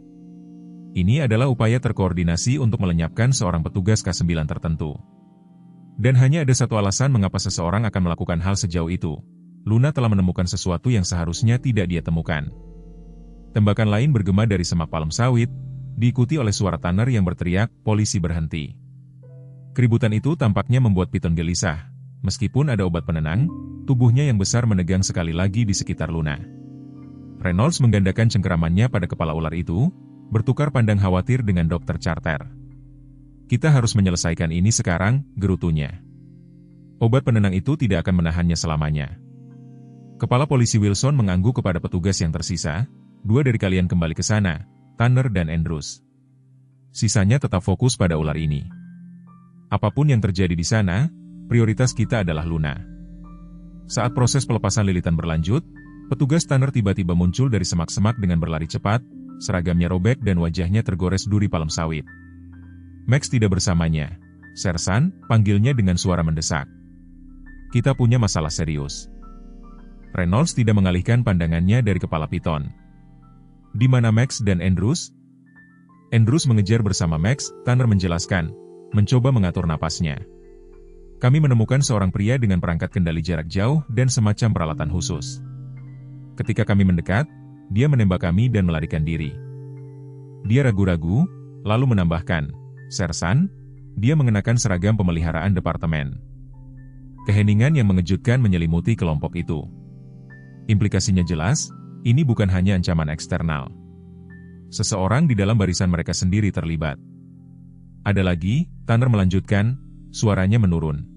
Ini adalah upaya terkoordinasi untuk melenyapkan seorang petugas K9 tertentu. Dan hanya ada satu alasan mengapa seseorang akan melakukan hal sejauh itu. Luna telah menemukan sesuatu yang seharusnya tidak dia temukan. Tembakan lain bergema dari semak palem sawit, diikuti oleh suara Tanner yang berteriak, polisi berhenti. Keributan itu tampaknya membuat Piton gelisah. Meskipun ada obat penenang, tubuhnya yang besar menegang sekali lagi di sekitar Luna. Reynolds menggandakan cengkeramannya pada kepala ular itu, bertukar pandang khawatir dengan Dr. Charter. Kita harus menyelesaikan ini sekarang, gerutunya. Obat penenang itu tidak akan menahannya selamanya. Kepala polisi Wilson mengangguk kepada petugas yang tersisa, 2 dari kalian kembali ke sana, Tanner dan Andrews. Sisanya tetap fokus pada ular ini. Apapun yang terjadi di sana, prioritas kita adalah Luna. Saat proses pelepasan lilitan berlanjut, petugas Tanner tiba-tiba muncul dari semak-semak dengan berlari cepat, seragamnya robek dan wajahnya tergores duri palem sawit. Max tidak bersamanya. Sersan, panggilnya dengan suara mendesak. Kita punya masalah serius. Reynolds tidak mengalihkan pandangannya dari kepala Piton. Di mana Max dan Andrews? Andrews mengejar bersama Max, Tanner menjelaskan, mencoba mengatur napasnya. Kami menemukan seorang pria dengan perangkat kendali jarak jauh dan semacam peralatan khusus. Ketika kami mendekat, dia menembak kami dan melarikan diri. Dia ragu-ragu, lalu menambahkan, Sersan, dia mengenakan seragam pemeliharaan departemen. Keheningan yang mengejutkan menyelimuti kelompok itu. Implikasinya jelas, ini bukan hanya ancaman eksternal. Seseorang di dalam barisan mereka sendiri terlibat. Ada lagi, Tanner melanjutkan, suaranya menurun.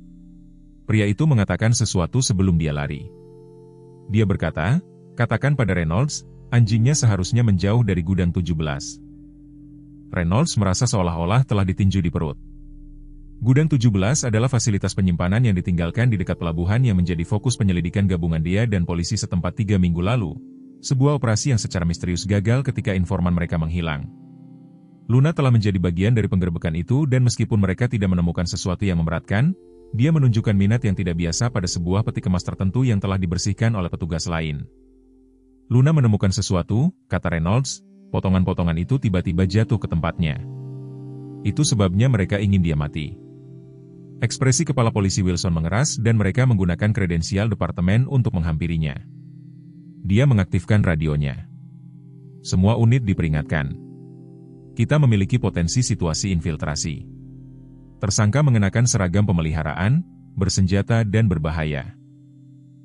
Pria itu mengatakan sesuatu sebelum dia lari. Dia berkata, katakan pada Reynolds, anjingnya seharusnya menjauh dari gudang 17. Reynolds merasa seolah-olah telah ditinju di perut. Gudang 17 adalah fasilitas penyimpanan yang ditinggalkan di dekat pelabuhan yang menjadi fokus penyelidikan gabungan dia dan polisi setempat 3 minggu lalu. Sebuah operasi yang secara misterius gagal ketika informan mereka menghilang. Luna telah menjadi bagian dari penggerbekan itu dan meskipun mereka tidak menemukan sesuatu yang memberatkan, dia menunjukkan minat yang tidak biasa pada sebuah peti kemas tertentu yang telah dibersihkan oleh petugas lain. Luna menemukan sesuatu, kata Reynolds, potongan-potongan itu tiba-tiba jatuh ke tempatnya. Itu sebabnya mereka ingin dia mati. Ekspresi kepala polisi Wilson mengeras dan mereka menggunakan kredensial departemen untuk menghampirinya. Dia mengaktifkan radionya. Semua unit diperingatkan. Kita memiliki potensi situasi infiltrasi. Tersangka mengenakan seragam pemeliharaan, bersenjata dan berbahaya.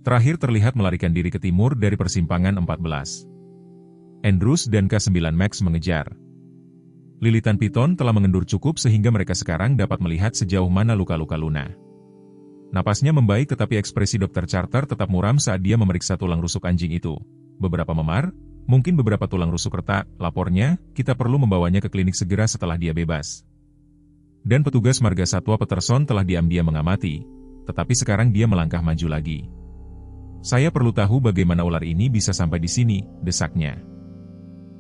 Terakhir terlihat melarikan diri ke timur dari persimpangan 14. Andrews dan K9 Max mengejar. Lilitan Piton telah mengendur cukup sehingga mereka sekarang dapat melihat sejauh mana luka-luka Luna. Napasnya membaik tetapi ekspresi Dr. Charter tetap muram saat dia memeriksa tulang rusuk anjing itu. Beberapa memar, mungkin beberapa tulang rusuk retak, lapornya, kita perlu membawanya ke klinik segera setelah dia bebas. Dan petugas Marga Satwa Peterson telah diam-diam mengamati, tetapi sekarang dia melangkah maju lagi. Saya perlu tahu bagaimana ular ini bisa sampai di sini, desaknya.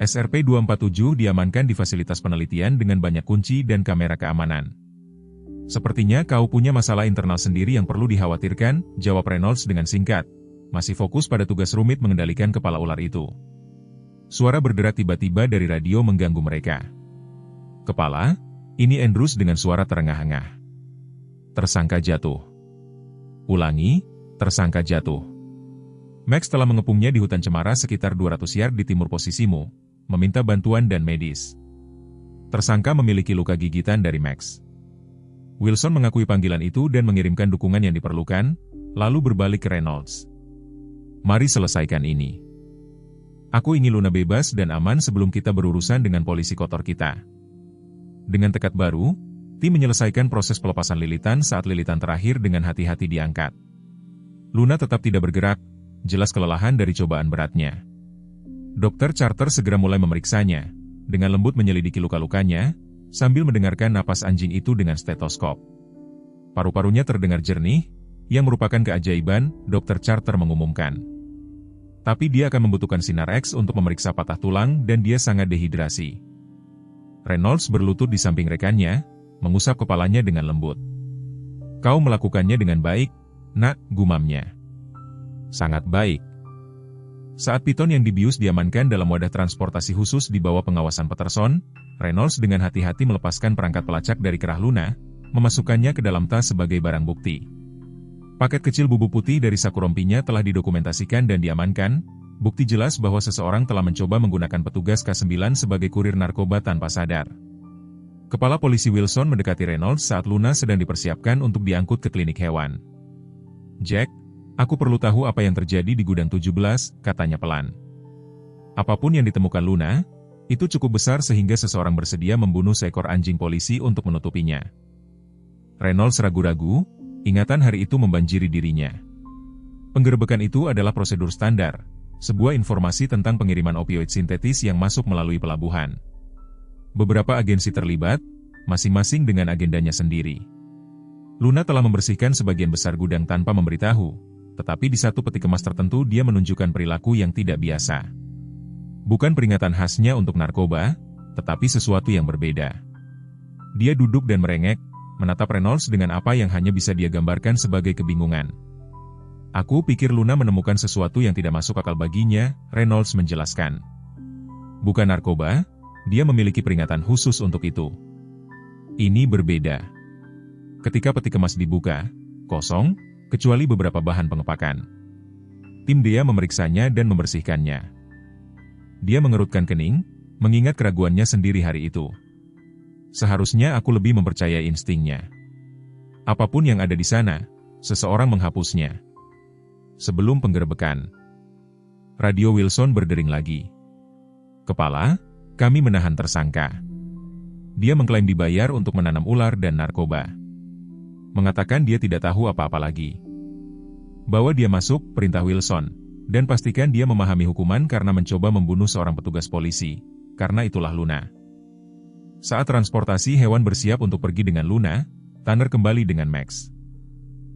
SRP-247 diamankan di fasilitas penelitian dengan banyak kunci dan kamera keamanan. Sepertinya kau punya masalah internal sendiri yang perlu dikhawatirkan, jawab Reynolds dengan singkat. Masih fokus pada tugas rumit mengendalikan kepala ular itu. Suara berderak tiba-tiba dari radio mengganggu mereka. Kepala, ini Andrews dengan suara terengah-engah. Tersangka jatuh. Ulangi, tersangka jatuh. Max telah mengepungnya di hutan cemara sekitar 200 yard di timur posisimu, meminta bantuan dan medis. Tersangka memiliki luka gigitan dari Max. Wilson mengakui panggilan itu dan mengirimkan dukungan yang diperlukan, lalu berbalik ke Reynolds. Mari selesaikan ini. Aku ingin Luna bebas dan aman sebelum kita berurusan dengan polisi kotor kita. Dengan tekad baru, tim menyelesaikan proses pelepasan lilitan saat lilitan terakhir dengan hati-hati diangkat. Luna tetap tidak bergerak, jelas kelelahan dari cobaan beratnya. Dokter Charter segera mulai memeriksanya, dengan lembut menyelidiki luka-lukanya, sambil mendengarkan napas anjing itu dengan stetoskop. Paru-parunya terdengar jernih, yang merupakan keajaiban, Dokter Charter mengumumkan. Tapi dia akan membutuhkan sinar X untuk memeriksa patah tulang dan dia sangat dehidrasi. Reynolds berlutut di samping rekannya, mengusap kepalanya dengan lembut. Kau melakukannya dengan baik, nak, gumamnya. Sangat baik. Saat piton yang dibius diamankan dalam wadah transportasi khusus di bawah pengawasan Peterson, Reynolds dengan hati-hati melepaskan perangkat pelacak dari kerah Luna, memasukkannya ke dalam tas sebagai barang bukti. Paket kecil bubuk putih dari saku rompinya telah didokumentasikan dan diamankan, bukti jelas bahwa seseorang telah mencoba menggunakan petugas K9 sebagai kurir narkoba tanpa sadar. Kepala polisi Wilson mendekati Reynolds saat Luna sedang dipersiapkan untuk diangkut ke klinik hewan. Jack, aku perlu tahu apa yang terjadi di gudang 17, katanya pelan. Apapun yang ditemukan Luna, itu cukup besar sehingga seseorang bersedia membunuh seekor anjing polisi untuk menutupinya. Reynolds ragu-ragu, ingatan hari itu membanjiri dirinya. Penggerebekan itu adalah prosedur standar, sebuah informasi tentang pengiriman opioid sintetis yang masuk melalui pelabuhan. Beberapa agensi terlibat, masing-masing dengan agendanya sendiri. Luna telah membersihkan sebagian besar gudang tanpa memberitahu, tetapi di satu peti kemas tertentu dia menunjukkan perilaku yang tidak biasa. Bukan peringatan khasnya untuk narkoba, tetapi sesuatu yang berbeda. Dia duduk dan merengek, menatap Reynolds dengan apa yang hanya bisa dia gambarkan sebagai kebingungan. Aku pikir Luna menemukan sesuatu yang tidak masuk akal baginya, Reynolds menjelaskan. Bukan narkoba, dia memiliki peringatan khusus untuk itu. Ini berbeda. Ketika peti kemas dibuka, kosong, kecuali beberapa bahan pengepakan. Tim dia memeriksanya dan membersihkannya. Dia mengerutkan kening, mengingat keraguannya sendiri hari itu. Seharusnya aku lebih mempercayai instingnya. Apapun yang ada di sana, seseorang menghapusnya. Sebelum penggerebekan, radio Wilson berdering lagi. Kepala, kami menahan tersangka. Dia mengklaim dibayar untuk menanam ular dan narkoba. Mengatakan dia tidak tahu apa-apa lagi. Bawa dia masuk, perintah Wilson, dan pastikan dia memahami hukuman karena mencoba membunuh seorang petugas polisi, karena itulah Luna. Saat transportasi hewan bersiap untuk pergi dengan Luna, Tanner kembali dengan Max.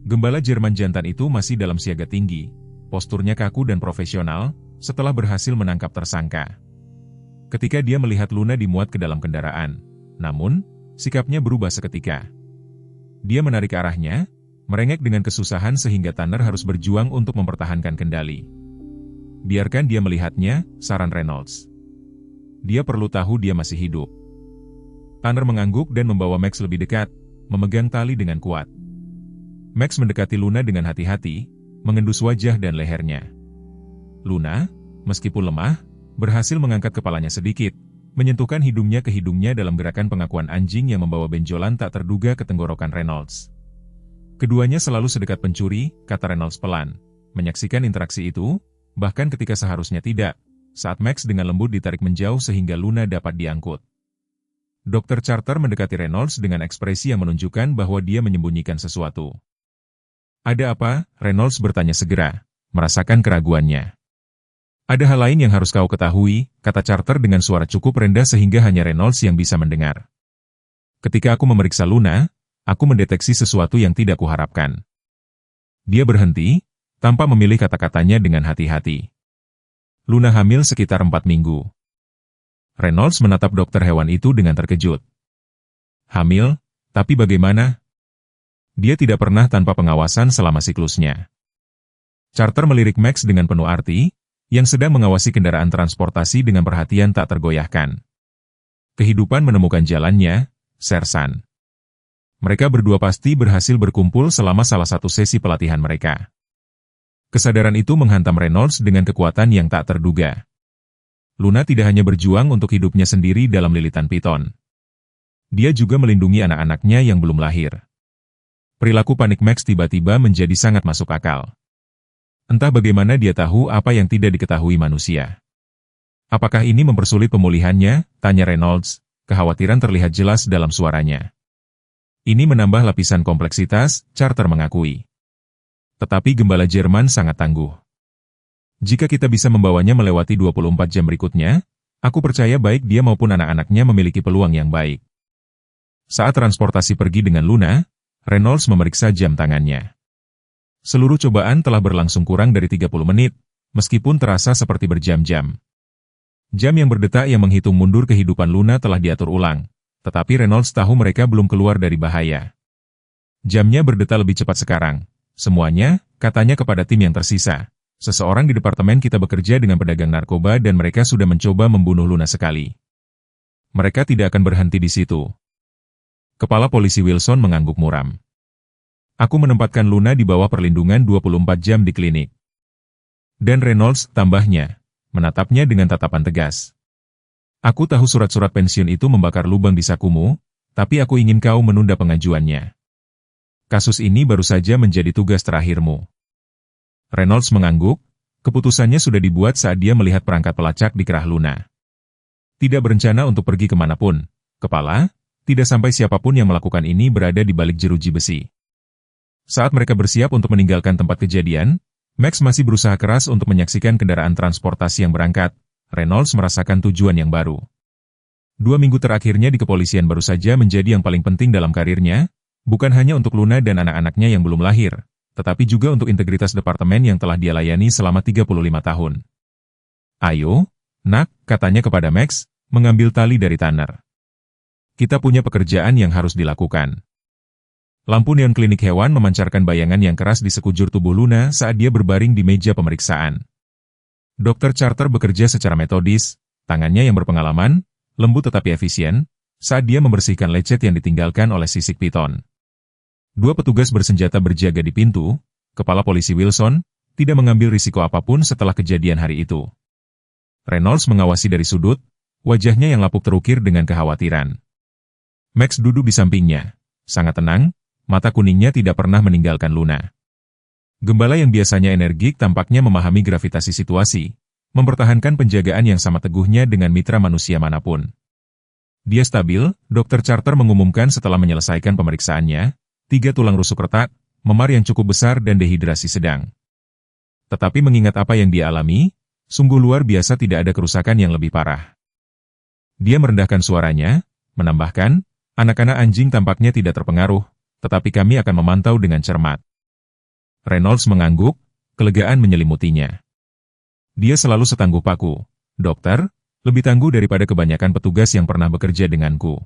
Gembala Jerman jantan itu masih dalam siaga tinggi, posturnya kaku dan profesional, setelah berhasil menangkap tersangka. Ketika dia melihat Luna dimuat ke dalam kendaraan, namun, sikapnya berubah seketika. Dia menarik arahnya, merengek dengan kesusahan sehingga Tanner harus berjuang untuk mempertahankan kendali. Biarkan dia melihatnya, saran Reynolds. Dia perlu tahu dia masih hidup. Tanner mengangguk dan membawa Max lebih dekat, memegang tali dengan kuat. Max mendekati Luna dengan hati-hati, mengendus wajah dan lehernya. Luna, meskipun lemah, berhasil mengangkat kepalanya sedikit, menyentuhkan hidungnya ke hidungnya dalam gerakan pengakuan anjing yang membawa benjolan tak terduga ke tenggorokan Reynolds. Keduanya selalu sedekat pencuri, kata Reynolds pelan, menyaksikan interaksi itu, bahkan ketika seharusnya tidak, saat Max dengan lembut ditarik menjauh sehingga Luna dapat diangkut. Dr. Charter mendekati Reynolds dengan ekspresi yang menunjukkan bahwa dia menyembunyikan sesuatu. Ada apa? Reynolds bertanya segera, merasakan keraguannya. Ada hal lain yang harus kau ketahui, kata Charter dengan suara cukup rendah sehingga hanya Reynolds yang bisa mendengar. Ketika aku memeriksa Luna, aku mendeteksi sesuatu yang tidak kuharapkan. Dia berhenti, tanpa memilih kata-katanya dengan hati-hati. Luna hamil sekitar 4 minggu. Reynolds menatap dokter hewan itu dengan terkejut. Hamil, tapi bagaimana? Dia tidak pernah tanpa pengawasan selama siklusnya. Charter melirik Max dengan penuh arti, yang sedang mengawasi kendaraan transportasi dengan perhatian tak tergoyahkan. Kehidupan menemukan jalannya, Sersan. Mereka berdua pasti berhasil berkumpul selama salah satu sesi pelatihan mereka. Kesadaran itu menghantam Reynolds dengan kekuatan yang tak terduga. Luna tidak hanya berjuang untuk hidupnya sendiri dalam lilitan piton. Dia juga melindungi anak-anaknya yang belum lahir. Perilaku panik Max tiba-tiba menjadi sangat masuk akal. Entah bagaimana dia tahu apa yang tidak diketahui manusia. Apakah ini mempersulit pemulihannya? Tanya Reynolds. Kekhawatiran terlihat jelas dalam suaranya. Ini menambah lapisan kompleksitas, Carter mengakui. Tetapi gembala Jerman sangat tangguh. Jika kita bisa membawanya melewati 24 jam berikutnya, aku percaya baik dia maupun anak-anaknya memiliki peluang yang baik. Saat transportasi pergi dengan Luna, Reynolds memeriksa jam tangannya. Seluruh cobaan telah berlangsung kurang dari 30 menit, meskipun terasa seperti berjam-jam. Jam yang berdetak yang menghitung mundur kehidupan Luna telah diatur ulang, tetapi Reynolds tahu mereka belum keluar dari bahaya. Jamnya berdetak lebih cepat sekarang. Semuanya, katanya kepada tim yang tersisa. Seseorang di departemen kita bekerja dengan pedagang narkoba dan mereka sudah mencoba membunuh Luna sekali. Mereka tidak akan berhenti di situ. Kepala polisi Wilson mengangguk muram. Aku menempatkan Luna di bawah perlindungan 24 jam di klinik. Dan Reynolds, tambahnya, menatapnya dengan tatapan tegas. Aku tahu surat-surat pensiun itu membakar lubang di sakumu, tapi aku ingin kau menunda pengajuannya. Kasus ini baru saja menjadi tugas terakhirmu. Reynolds mengangguk, keputusannya sudah dibuat saat dia melihat perangkat pelacak di kerah Luna. Tidak berencana untuk pergi kemanapun, kepala, tidak sampai siapapun yang melakukan ini berada di balik jeruji besi. Saat mereka bersiap untuk meninggalkan tempat kejadian, Max masih berusaha keras untuk menyaksikan kendaraan transportasi yang berangkat. Reynolds merasakan tujuan yang baru. 2 minggu terakhirnya di kepolisian baru saja menjadi yang paling penting dalam karirnya, bukan hanya untuk Luna dan anak-anaknya yang belum lahir, tetapi juga untuk integritas departemen yang telah dia layani selama 35 tahun. Ayo, nak, katanya kepada Max, mengambil tali dari Tanner. Kita punya pekerjaan yang harus dilakukan. Lampu neon klinik hewan memancarkan bayangan yang keras di sekujur tubuh Luna saat dia berbaring di meja pemeriksaan. Dr. Carter bekerja secara metodis, tangannya yang berpengalaman, lembut tetapi efisien, saat dia membersihkan lecet yang ditinggalkan oleh sisik piton. 2 petugas bersenjata berjaga di pintu. Kepala polisi Wilson tidak mengambil risiko apapun setelah kejadian hari itu. Reynolds mengawasi dari sudut, wajahnya yang lapuk terukir dengan kekhawatiran. Max duduk di sampingnya, sangat tenang, mata kuningnya tidak pernah meninggalkan Luna. Gembala yang biasanya energik tampaknya memahami gravitasi situasi, mempertahankan penjagaan yang sama teguhnya dengan mitra manusia manapun. Dia stabil, Dr. Carter mengumumkan setelah menyelesaikan pemeriksaannya, 3 tulang rusuk retak, memar yang cukup besar dan dehidrasi sedang. Tetapi mengingat apa yang dia alami, sungguh luar biasa tidak ada kerusakan yang lebih parah. Dia merendahkan suaranya, menambahkan, anak-anak anjing tampaknya tidak terpengaruh, tetapi kami akan memantau dengan cermat. Reynolds mengangguk, kelegaan menyelimutinya. Dia selalu setangguh paku, dokter, lebih tangguh daripada kebanyakan petugas yang pernah bekerja denganku.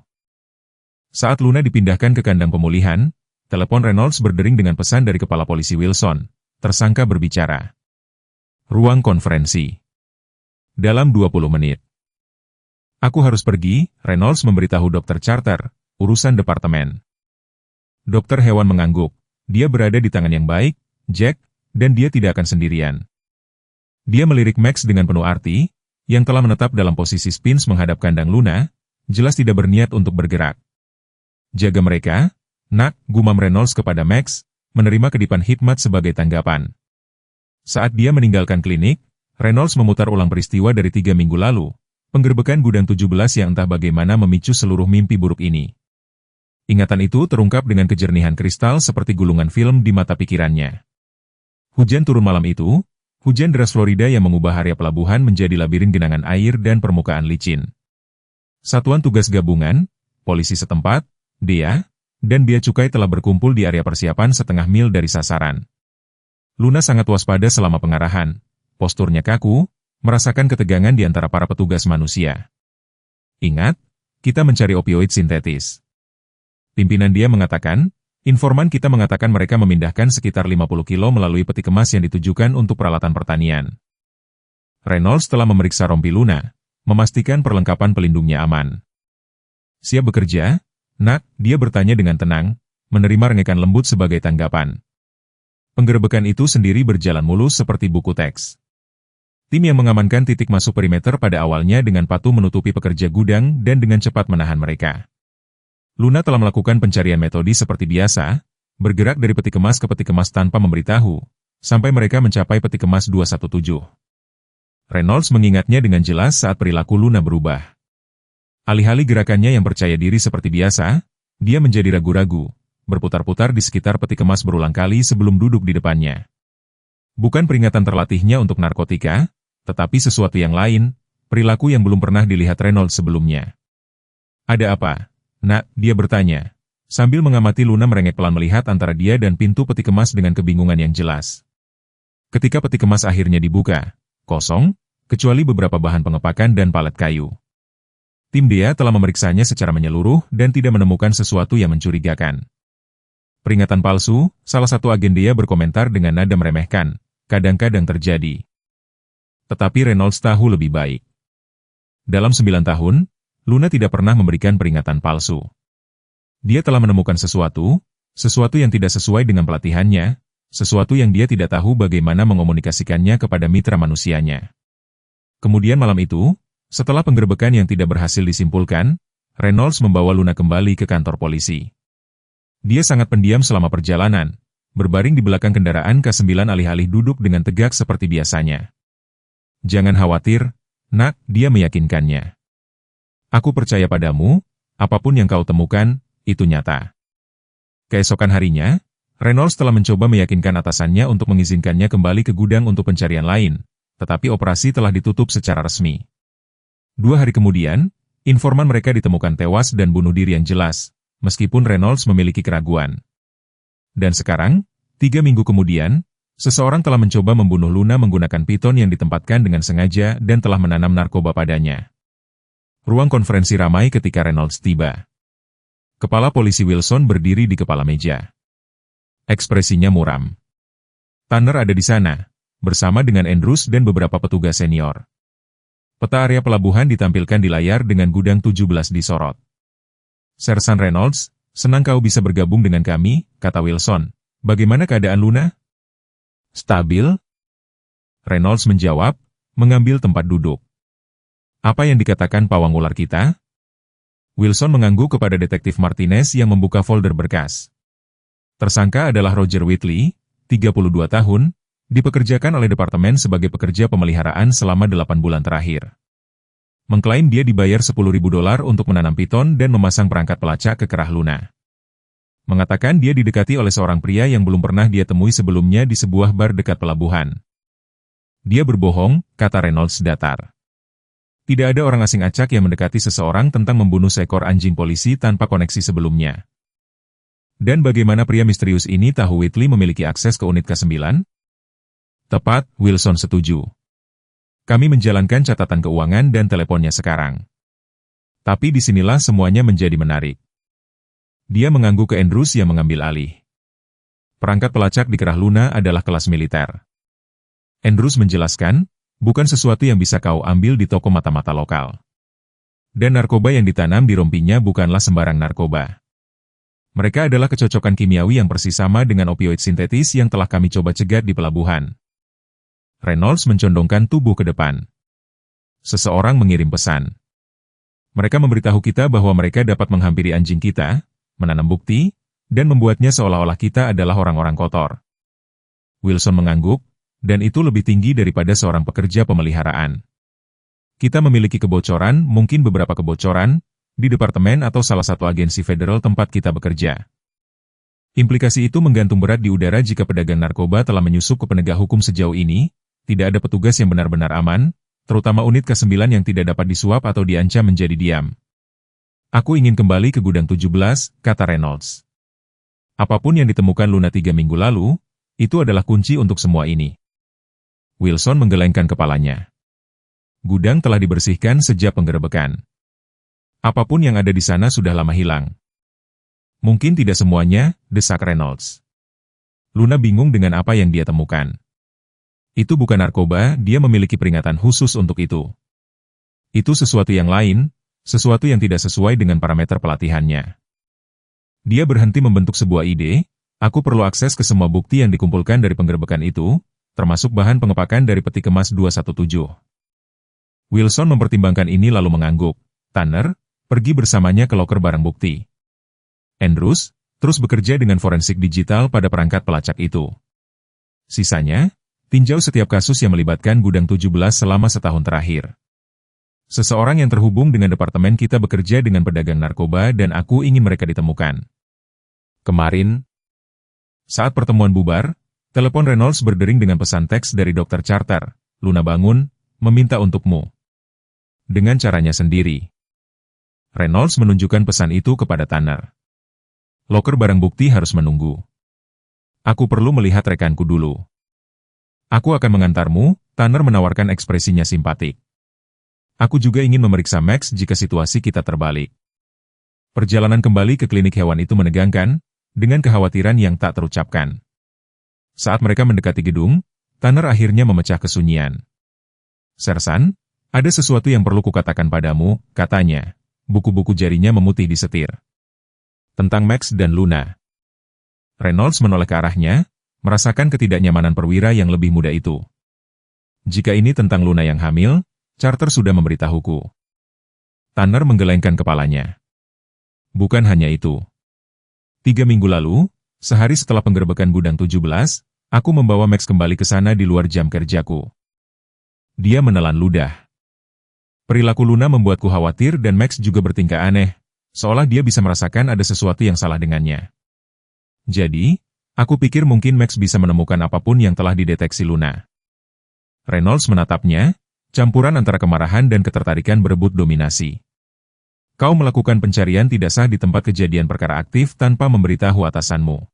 Saat Luna dipindahkan ke kandang pemulihan, telepon Reynolds berdering dengan pesan dari kepala polisi Wilson. Tersangka berbicara. Ruang konferensi. Dalam 20 menit. Aku harus pergi, Reynolds memberitahu Dr. Carter, urusan departemen. Dokter hewan mengangguk. Dia berada di tangan yang baik, Jack, dan dia tidak akan sendirian. Dia melirik Max dengan penuh arti, yang telah menetap dalam posisi spins menghadap kandang Luna, jelas tidak berniat untuk bergerak. Jaga mereka, nak, gumam Reynolds kepada Max, menerima kedipan hikmat sebagai tanggapan. Saat dia meninggalkan klinik, Reynolds memutar ulang peristiwa dari 3 minggu lalu, penggerbekan gudang 17 yang entah bagaimana memicu seluruh mimpi buruk ini. Ingatan itu terungkap dengan kejernihan kristal seperti gulungan film di mata pikirannya. Hujan turun malam itu, hujan deras Florida yang mengubah area pelabuhan menjadi labirin genangan air dan permukaan licin. Satuan tugas gabungan, polisi setempat, DEA, dan bea cukai telah berkumpul di area persiapan setengah mil dari sasaran. Luna sangat waspada selama pengarahan, posturnya kaku, merasakan ketegangan di antara para petugas manusia. Ingat, kita mencari opioid sintetis. Pimpinan dia mengatakan, informan kita mengatakan mereka memindahkan sekitar 50 kilo melalui peti kemas yang ditujukan untuk peralatan pertanian. Reynolds telah memeriksa rompi Luna, memastikan perlengkapan pelindungnya aman. Siap bekerja? Nak, dia bertanya dengan tenang, menerima rengekan lembut sebagai tanggapan. Penggerebekan itu sendiri berjalan mulus seperti buku teks. Tim yang mengamankan titik masuk perimeter pada awalnya dengan patuh menutupi pekerja gudang dan dengan cepat menahan mereka. Luna telah melakukan pencarian metodi seperti biasa, bergerak dari peti kemas ke peti kemas tanpa memberitahu, sampai mereka mencapai peti kemas 217. Reynolds mengingatnya dengan jelas saat perilaku Luna berubah. Alih-alih gerakannya yang percaya diri seperti biasa, dia menjadi ragu-ragu, berputar-putar di sekitar peti kemas berulang kali sebelum duduk di depannya. Bukan peringatan terlatihnya untuk narkotika, tetapi sesuatu yang lain, perilaku yang belum pernah dilihat Reynolds sebelumnya. Ada apa? Nak, dia bertanya, sambil mengamati Luna merengek pelan melihat antara dia dan pintu peti kemas dengan kebingungan yang jelas. Ketika peti kemas akhirnya dibuka, kosong, kecuali beberapa bahan pengepakan dan palet kayu. Tim dia telah memeriksanya secara menyeluruh dan tidak menemukan sesuatu yang mencurigakan. Peringatan palsu, salah satu agen dia berkomentar dengan nada meremehkan, kadang-kadang terjadi. Tetapi Reynolds tahu lebih baik. Dalam 9 tahun, Luna tidak pernah memberikan peringatan palsu. Dia telah menemukan sesuatu yang tidak sesuai dengan pelatihannya, sesuatu yang dia tidak tahu bagaimana mengomunikasikannya kepada mitra manusianya. Kemudian malam itu, setelah penggerebekan yang tidak berhasil disimpulkan, Reynolds membawa Luna kembali ke kantor polisi. Dia sangat pendiam selama perjalanan, berbaring di belakang kendaraan K9 alih-alih duduk dengan tegak seperti biasanya. Jangan khawatir, Nak, dia meyakinkannya. Aku percaya padamu, apapun yang kau temukan, itu nyata. Keesokan harinya, Reynolds telah mencoba meyakinkan atasannya untuk mengizinkannya kembali ke gudang untuk pencarian lain, tetapi operasi telah ditutup secara resmi. 2 hari kemudian, informan mereka ditemukan tewas dan bunuh diri yang jelas, meskipun Reynolds memiliki keraguan. Dan sekarang, 3 minggu kemudian, seseorang telah mencoba membunuh Luna menggunakan piton yang ditempatkan dengan sengaja dan telah menanam narkoba padanya. Ruang konferensi ramai ketika Reynolds tiba. Kepala polisi Wilson berdiri di kepala meja. Ekspresinya muram. Tanner ada di sana, bersama dengan Andrews dan beberapa petugas senior. Peta area pelabuhan ditampilkan di layar dengan gudang 17 disorot. Sersan Reynolds, senang kau bisa bergabung dengan kami, kata Wilson. Bagaimana keadaan Luna? Stabil? Reynolds menjawab, mengambil tempat duduk. Apa yang dikatakan pawang ular kita? Wilson mengangguk kepada detektif Martinez yang membuka folder berkas. Tersangka adalah Roger Whitley, 32 tahun, dipekerjakan oleh departemen sebagai pekerja pemeliharaan selama 8 bulan terakhir. Mengklaim dia dibayar $10.000 untuk menanam piton dan memasang perangkat pelacak ke kerah Luna. Mengatakan dia didekati oleh seorang pria yang belum pernah dia temui sebelumnya di sebuah bar dekat pelabuhan. Dia berbohong, kata Reynolds datar. Tidak ada orang asing acak yang mendekati seseorang tentang membunuh seekor anjing polisi tanpa koneksi sebelumnya. Dan bagaimana pria misterius ini tahu Whitley memiliki akses ke unit K9? Tepat, Wilson setuju. Kami menjalankan catatan keuangan dan teleponnya sekarang. Tapi disinilah semuanya menjadi menarik. Dia mengangguk ke Andrews yang mengambil alih. Perangkat pelacak di kerah Luna adalah kelas militer. Andrews menjelaskan, bukan sesuatu yang bisa kau ambil di toko mata-mata lokal. Dan narkoba yang ditanam di rompinya bukanlah sembarang narkoba. Mereka adalah kecocokan kimiawi yang persis sama dengan opioid sintetis yang telah kami coba cegat di pelabuhan. Reynolds mencondongkan tubuh ke depan. Seseorang mengirim pesan. Mereka memberitahu kita bahwa mereka dapat menghampiri anjing kita, menanam bukti, dan membuatnya seolah-olah kita adalah orang-orang kotor. Wilson mengangguk, dan itu lebih tinggi daripada seorang pekerja pemeliharaan. Kita memiliki kebocoran, mungkin beberapa kebocoran, di departemen atau salah satu agensi federal tempat kita bekerja. Implikasi itu menggantung berat di udara jika pedagang narkoba telah menyusup ke penegak hukum sejauh ini, tidak ada petugas yang benar-benar aman, terutama unit K9 yang tidak dapat disuap atau diancam menjadi diam. Aku ingin kembali ke gudang 17, kata Reynolds. Apapun yang ditemukan Luna 3 minggu lalu, itu adalah kunci untuk semua ini. Wilson menggelengkan kepalanya. Gudang telah dibersihkan sejak penggerebekan. Apapun yang ada di sana sudah lama hilang. Mungkin tidak semuanya, desak Reynolds. Luna bingung dengan apa yang dia temukan. Itu bukan narkoba, dia memiliki peringatan khusus untuk itu. Itu sesuatu yang lain, sesuatu yang tidak sesuai dengan parameter pelatihannya. Dia berhenti membentuk sebuah ide, aku perlu akses ke semua bukti yang dikumpulkan dari penggerebekan itu, termasuk bahan pengepakan dari peti kemas 217. Wilson mempertimbangkan ini lalu mengangguk. Tanner, pergi bersamanya ke loker barang bukti. Andrews, terus bekerja dengan forensik digital pada perangkat pelacak itu. Sisanya, tinjau setiap kasus yang melibatkan Gudang 17 selama setahun terakhir. Seseorang yang terhubung dengan departemen kita bekerja dengan pedagang narkoba dan aku ingin mereka ditemukan. Kemarin, saat pertemuan bubar, telepon Reynolds berdering dengan pesan teks dari Dr. Charter. Luna bangun, meminta untukmu. Dengan caranya sendiri. Reynolds menunjukkan pesan itu kepada Tanner. Loker barang bukti harus menunggu. Aku perlu melihat rekanku dulu. Aku akan mengantarmu, Tanner menawarkan ekspresinya simpatik. Aku juga ingin memeriksa Max jika situasi kita terbalik. Perjalanan kembali ke klinik hewan itu menegangkan, dengan kekhawatiran yang tak terucapkan. Saat mereka mendekati gedung, Tanner akhirnya memecah kesunyian. Sersan, ada sesuatu yang perlu kukatakan padamu, katanya. Buku-buku jarinya memutih di setir. Tentang Max dan Luna. Reynolds menoleh ke arahnya, merasakan ketidaknyamanan perwira yang lebih muda itu. Jika ini tentang Luna yang hamil, Charter sudah memberitahuku. Tanner menggelengkan kepalanya. Bukan hanya itu. 3 minggu lalu, sehari setelah penggerebekan Gudang 17, aku membawa Max kembali ke sana di luar jam kerjaku. Dia menelan ludah. Perilaku Luna membuatku khawatir dan Max juga bertingkah aneh, seolah dia bisa merasakan ada sesuatu yang salah dengannya. Jadi, aku pikir mungkin Max bisa menemukan apapun yang telah dideteksi Luna. Reynolds menatapnya, campuran antara kemarahan dan ketertarikan berebut dominasi. Kau melakukan pencarian tidak sah di tempat kejadian perkara aktif tanpa memberitahu atasanmu.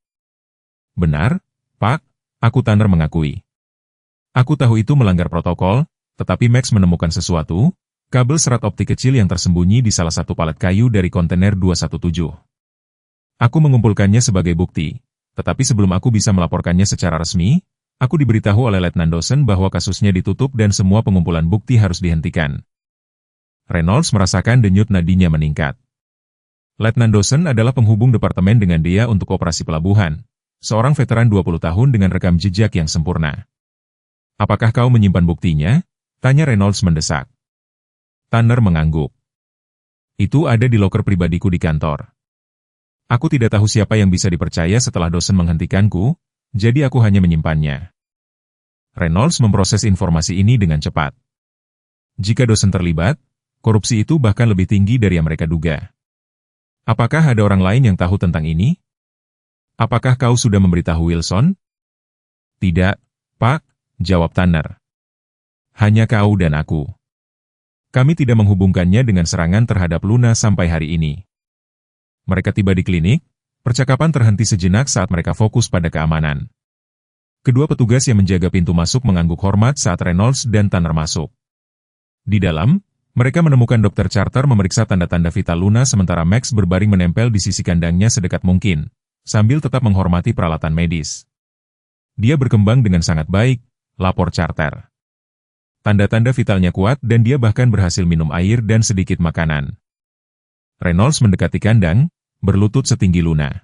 Benar, Pak, aku Tanner mengakui. Aku tahu itu melanggar protokol, tetapi Max menemukan sesuatu, kabel serat optik kecil yang tersembunyi di salah satu palet kayu dari kontainer 217. Aku mengumpulkannya sebagai bukti, tetapi sebelum aku bisa melaporkannya secara resmi, aku diberitahu oleh Letnan Dawson bahwa kasusnya ditutup dan semua pengumpulan bukti harus dihentikan. Reynolds merasakan denyut nadinya meningkat. Letnan Dawson adalah penghubung departemen dengan dia untuk operasi pelabuhan, seorang veteran 20 tahun dengan rekam jejak yang sempurna. Apakah kau menyimpan buktinya? Tanya Reynolds mendesak. Tanner mengangguk. Itu ada di loker pribadiku di kantor. Aku tidak tahu siapa yang bisa dipercaya setelah Dawson menghentikanku, jadi aku hanya menyimpannya. Reynolds memproses informasi ini dengan cepat. Jika Dawson terlibat, korupsi itu bahkan lebih tinggi dari yang mereka duga. Apakah ada orang lain yang tahu tentang ini? Apakah kau sudah memberitahu Wilson? Tidak, Pak, jawab Tanner. Hanya kau dan aku. Kami tidak menghubungkannya dengan serangan terhadap Luna sampai hari ini. Mereka tiba di klinik, percakapan terhenti sejenak saat mereka fokus pada keamanan. Kedua petugas yang menjaga pintu masuk mengangguk hormat saat Reynolds dan Tanner masuk. Di dalam, mereka menemukan Dr. Charter memeriksa tanda-tanda vital Luna sementara Max berbaring menempel di sisi kandangnya sedekat mungkin, sambil tetap menghormati peralatan medis. Dia berkembang dengan sangat baik, lapor Charter. Tanda-tanda vitalnya kuat dan dia bahkan berhasil minum air dan sedikit makanan. Reynolds mendekati kandang, berlutut setinggi Luna.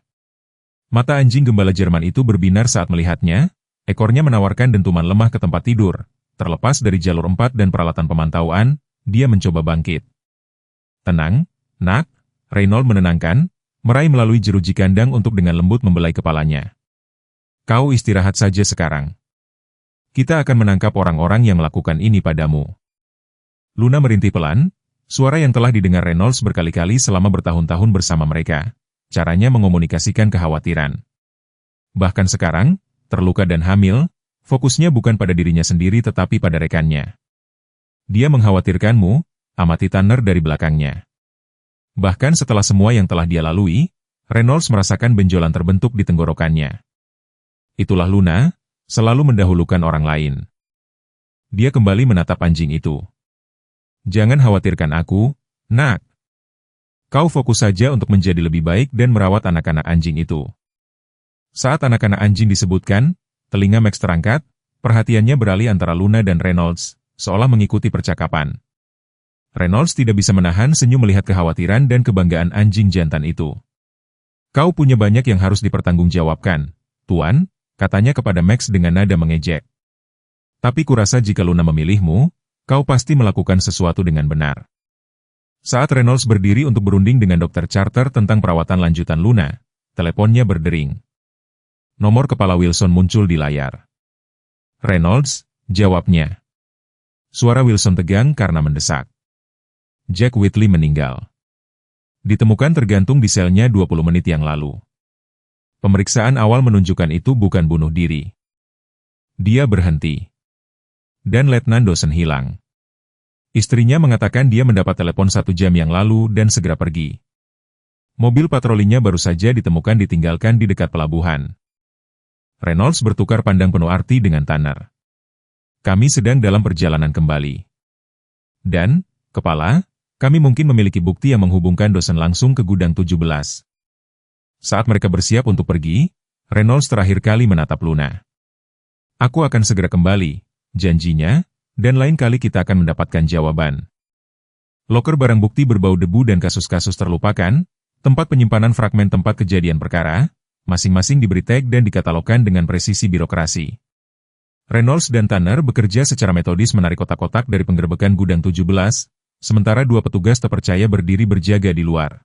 Mata anjing gembala Jerman itu berbinar saat melihatnya, ekornya menawarkan dentuman lemah ke tempat tidur. Terlepas dari jalur 4 dan peralatan pemantauan, dia mencoba bangkit. Tenang, nak, Reynolds menenangkan, meraih melalui jeruji kandang untuk dengan lembut membelai kepalanya. Kau istirahat saja sekarang. Kita akan menangkap orang-orang yang melakukan ini padamu. Luna merintih pelan, suara yang telah didengar Reynolds berkali-kali selama bertahun-tahun bersama mereka. Caranya mengomunikasikan kekhawatiran. Bahkan sekarang, terluka dan hamil, fokusnya bukan pada dirinya sendiri tetapi pada rekannya. Dia mengkhawatirkanmu, amati Tanner dari belakangnya. Bahkan setelah semua yang telah dia lalui, Reynolds merasakan benjolan terbentuk di tenggorokannya. Itulah Luna, selalu mendahulukan orang lain. Dia kembali menatap anjing itu. Jangan khawatirkan aku, nak. Kau fokus saja untuk menjadi lebih baik dan merawat anak-anak anjing itu. Saat anak-anak anjing disebutkan, telinga Max terangkat, perhatiannya beralih antara Luna dan Reynolds, seolah mengikuti percakapan. Reynolds tidak bisa menahan senyum melihat kekhawatiran dan kebanggaan anjing jantan itu. Kau punya banyak yang harus dipertanggungjawabkan, Tuan, katanya kepada Max dengan nada mengejek. Tapi kurasa jika Luna memilihmu, kau pasti melakukan sesuatu dengan benar. Saat Reynolds berdiri untuk berunding dengan Dr. Carter tentang perawatan lanjutan Luna, teleponnya berdering. Nomor kepala Wilson muncul di layar. Reynolds, jawabnya. Suara Wilson tegang karena mendesak. Jack Whitley meninggal. Ditemukan tergantung di selnya 20 menit yang lalu. Pemeriksaan awal menunjukkan itu bukan bunuh diri. Dia berhenti. Dan Letnan Dawson hilang. Istrinya mengatakan dia mendapat telepon 1 jam yang lalu dan segera pergi. Mobil patrolinya baru saja ditemukan ditinggalkan di dekat pelabuhan. Reynolds bertukar pandang penuh arti dengan Tanner. Kami sedang dalam perjalanan kembali. Dan, kepala, kami mungkin memiliki bukti yang menghubungkan Dawson langsung ke gudang 17. Saat mereka bersiap untuk pergi, Reynolds terakhir kali menatap Luna. Aku akan segera kembali, janjinya, dan lain kali kita akan mendapatkan jawaban. Loker barang bukti berbau debu dan kasus-kasus terlupakan, tempat penyimpanan fragmen tempat kejadian perkara, masing-masing diberi tag dan dikatalogkan dengan presisi birokrasi. Reynolds dan Tanner bekerja secara metodis menarik kotak-kotak dari penggerbekan gudang 17, sementara 2 petugas terpercaya berdiri berjaga di luar.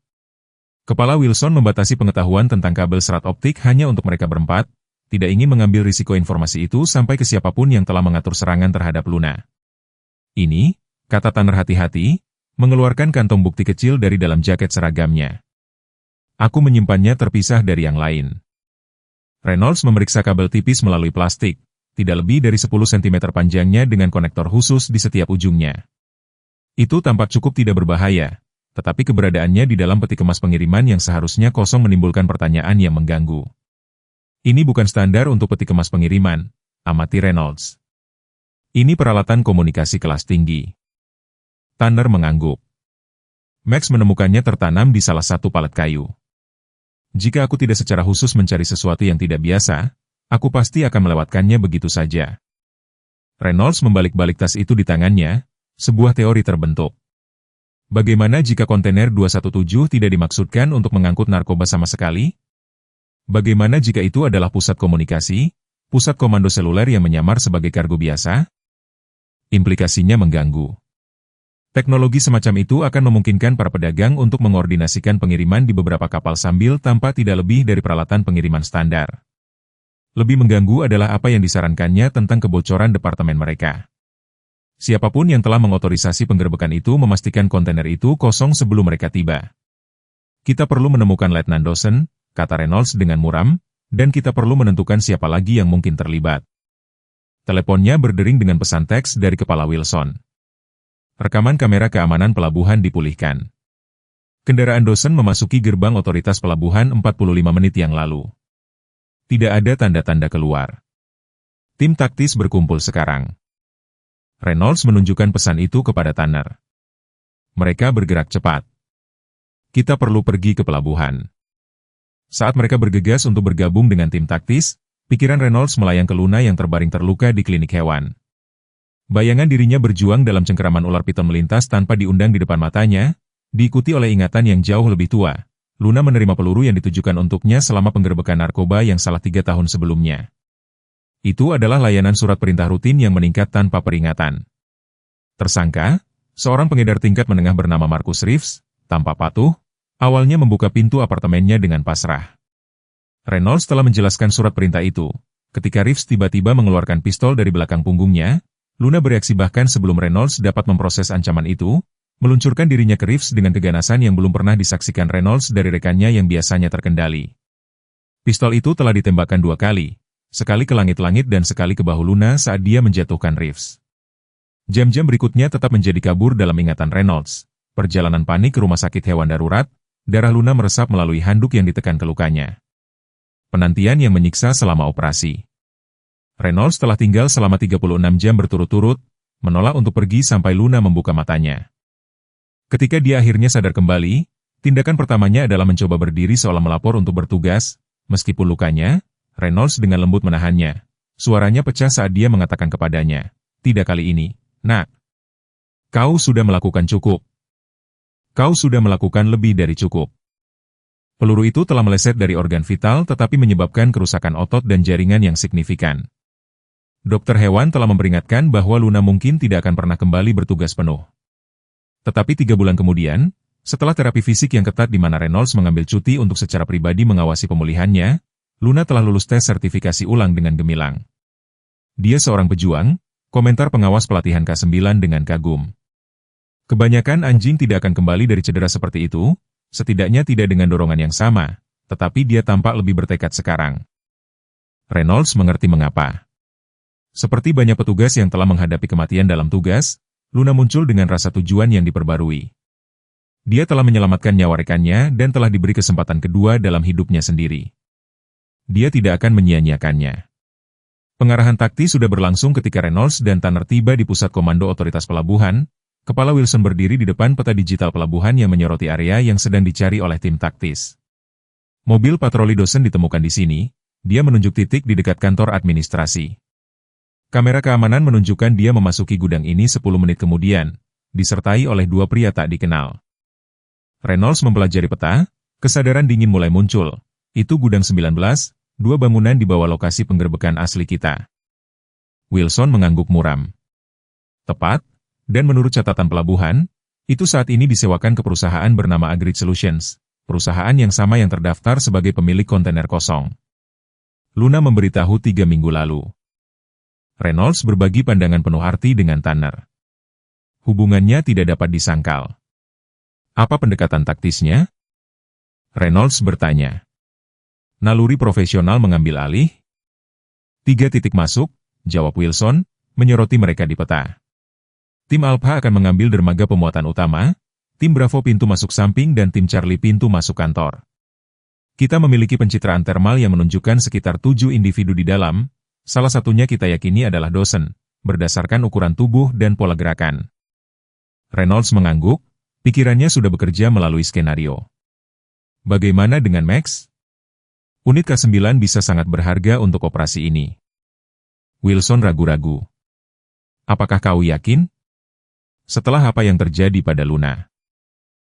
Kepala Wilson membatasi pengetahuan tentang kabel serat optik hanya untuk mereka berempat, tidak ingin mengambil risiko informasi itu sampai ke siapapun yang telah mengatur serangan terhadap Luna. Ini, kata Tanner hati-hati, mengeluarkan kantong bukti kecil dari dalam jaket seragamnya. Aku menyimpannya terpisah dari yang lain. Reynolds memeriksa kabel tipis melalui plastik, tidak lebih dari 10 cm panjangnya dengan konektor khusus di setiap ujungnya. Itu tampak cukup tidak berbahaya, tetapi keberadaannya di dalam peti kemas pengiriman yang seharusnya kosong menimbulkan pertanyaan yang mengganggu. Ini bukan standar untuk peti kemas pengiriman, amati Reynolds. Ini peralatan komunikasi kelas tinggi. Tanner mengangguk. Max menemukannya tertanam di salah satu palet kayu. Jika aku tidak secara khusus mencari sesuatu yang tidak biasa, aku pasti akan melewatkannya begitu saja. Reynolds membalik-balik tas itu di tangannya. Sebuah teori terbentuk. Bagaimana jika kontainer 217 tidak dimaksudkan untuk mengangkut narkoba sama sekali? Bagaimana jika itu adalah pusat komunikasi, pusat komando seluler yang menyamar sebagai kargo biasa? Implikasinya mengganggu. Teknologi semacam itu akan memungkinkan para pedagang untuk mengordinasikan pengiriman di beberapa kapal sambil tanpa tidak lebih dari peralatan pengiriman standar. Lebih mengganggu adalah apa yang disarankannya tentang kebocoran departemen mereka. Siapapun yang telah mengotorisasi penggerbekan itu memastikan kontainer itu kosong sebelum mereka tiba. Kita perlu menemukan Letnan Dawson, kata Reynolds dengan muram, dan kita perlu menentukan siapa lagi yang mungkin terlibat. Teleponnya berdering dengan pesan teks dari kepala Wilson. Rekaman kamera keamanan pelabuhan dipulihkan. Kendaraan Dawson memasuki gerbang otoritas pelabuhan 45 menit yang lalu. Tidak ada tanda-tanda keluar. Tim taktis berkumpul sekarang. Reynolds menunjukkan pesan itu kepada Tanner. Mereka bergerak cepat. Kita perlu pergi ke pelabuhan. Saat mereka bergegas untuk bergabung dengan tim taktis, pikiran Reynolds melayang ke Luna yang terbaring terluka di klinik hewan. Bayangan dirinya berjuang dalam cengkeraman ular piton melintas tanpa diundang di depan matanya, diikuti oleh ingatan yang jauh lebih tua. Luna menerima peluru yang ditujukan untuknya selama penggerbekan narkoba yang salah 3 tahun sebelumnya. Itu adalah layanan surat perintah rutin yang meningkat tanpa peringatan. Tersangka, seorang pengedar tingkat menengah bernama Marcus Reeves, tanpa patuh, awalnya membuka pintu apartemennya dengan pasrah. Reynolds telah menjelaskan surat perintah itu. Ketika Reeves tiba-tiba mengeluarkan pistol dari belakang punggungnya, Luna bereaksi bahkan sebelum Reynolds dapat memproses ancaman itu, meluncurkan dirinya ke Reeves dengan keganasan yang belum pernah disaksikan Reynolds dari rekannya yang biasanya terkendali. Pistol itu telah ditembakkan 2 kali. Sekali ke langit-langit dan sekali ke bahu Luna saat dia menjatuhkan Reeves. Jam-jam berikutnya tetap menjadi kabur dalam ingatan Reynolds. Perjalanan panik ke rumah sakit hewan darurat, darah Luna meresap melalui handuk yang ditekan ke lukanya. Penantian yang menyiksa selama operasi. Reynolds telah tinggal selama 36 jam berturut-turut, menolak untuk pergi sampai Luna membuka matanya. Ketika dia akhirnya sadar kembali, tindakan pertamanya adalah mencoba berdiri seolah melapor untuk bertugas, meskipun lukanya, Reynolds dengan lembut menahannya. Suaranya pecah saat dia mengatakan kepadanya, "Tidak kali ini, nak." Kau sudah melakukan cukup. Kau sudah melakukan lebih dari cukup. Peluru itu telah meleset dari organ vital tetapi menyebabkan kerusakan otot dan jaringan yang signifikan. Dokter hewan telah memperingatkan bahwa Luna mungkin tidak akan pernah kembali bertugas penuh. Tetapi 3 bulan kemudian, setelah terapi fisik yang ketat di mana Reynolds mengambil cuti untuk secara pribadi mengawasi pemulihannya, Luna telah lulus tes sertifikasi ulang dengan gemilang. Dia seorang pejuang, komentar pengawas pelatihan K9 dengan kagum. Kebanyakan anjing tidak akan kembali dari cedera seperti itu, setidaknya tidak dengan dorongan yang sama, tetapi dia tampak lebih bertekad sekarang. Reynolds mengerti mengapa. Seperti banyak petugas yang telah menghadapi kematian dalam tugas, Luna muncul dengan rasa tujuan yang diperbarui. Dia telah menyelamatkan nyawa rekannya dan telah diberi kesempatan kedua dalam hidupnya sendiri. Dia tidak akan menyia-nyiakannya. Pengarahan taktis sudah berlangsung ketika Reynolds dan Tanner tiba di pusat komando otoritas pelabuhan. Kepala Wilson berdiri di depan peta digital pelabuhan yang menyoroti area yang sedang dicari oleh tim taktis. Mobil patroli Dawson ditemukan di sini, dia menunjuk titik di dekat kantor administrasi. Kamera keamanan menunjukkan dia memasuki gudang ini 10 menit kemudian, disertai oleh 2 pria tak dikenal. Reynolds mempelajari peta, kesadaran dingin mulai muncul. Itu gudang 19, 2 bangunan di bawah lokasi penggerbekan asli kita. Wilson mengangguk muram. Tepat. Dan menurut catatan pelabuhan, itu saat ini disewakan ke perusahaan bernama Agrid Solutions, perusahaan yang sama yang terdaftar sebagai pemilik kontainer kosong. Luna memberitahu 3 minggu lalu. Reynolds berbagi pandangan penuh arti dengan Tanner. Hubungannya tidak dapat disangkal. Apa pendekatan taktisnya? Reynolds bertanya. Naluri profesional mengambil alih? 3 titik masuk, jawab Wilson, menyoroti mereka di peta. Tim Alpha akan mengambil dermaga pemuatan utama, tim Bravo pintu masuk samping dan tim Charlie pintu masuk kantor. Kita memiliki pencitraan thermal yang menunjukkan sekitar 7 individu di dalam, salah satunya kita yakini adalah Dawson, berdasarkan ukuran tubuh dan pola gerakan. Reynolds mengangguk, pikirannya sudah bekerja melalui skenario. Bagaimana dengan Max? Unit K9 bisa sangat berharga untuk operasi ini. Wilson ragu-ragu. Apakah kau yakin? Setelah apa yang terjadi pada Luna.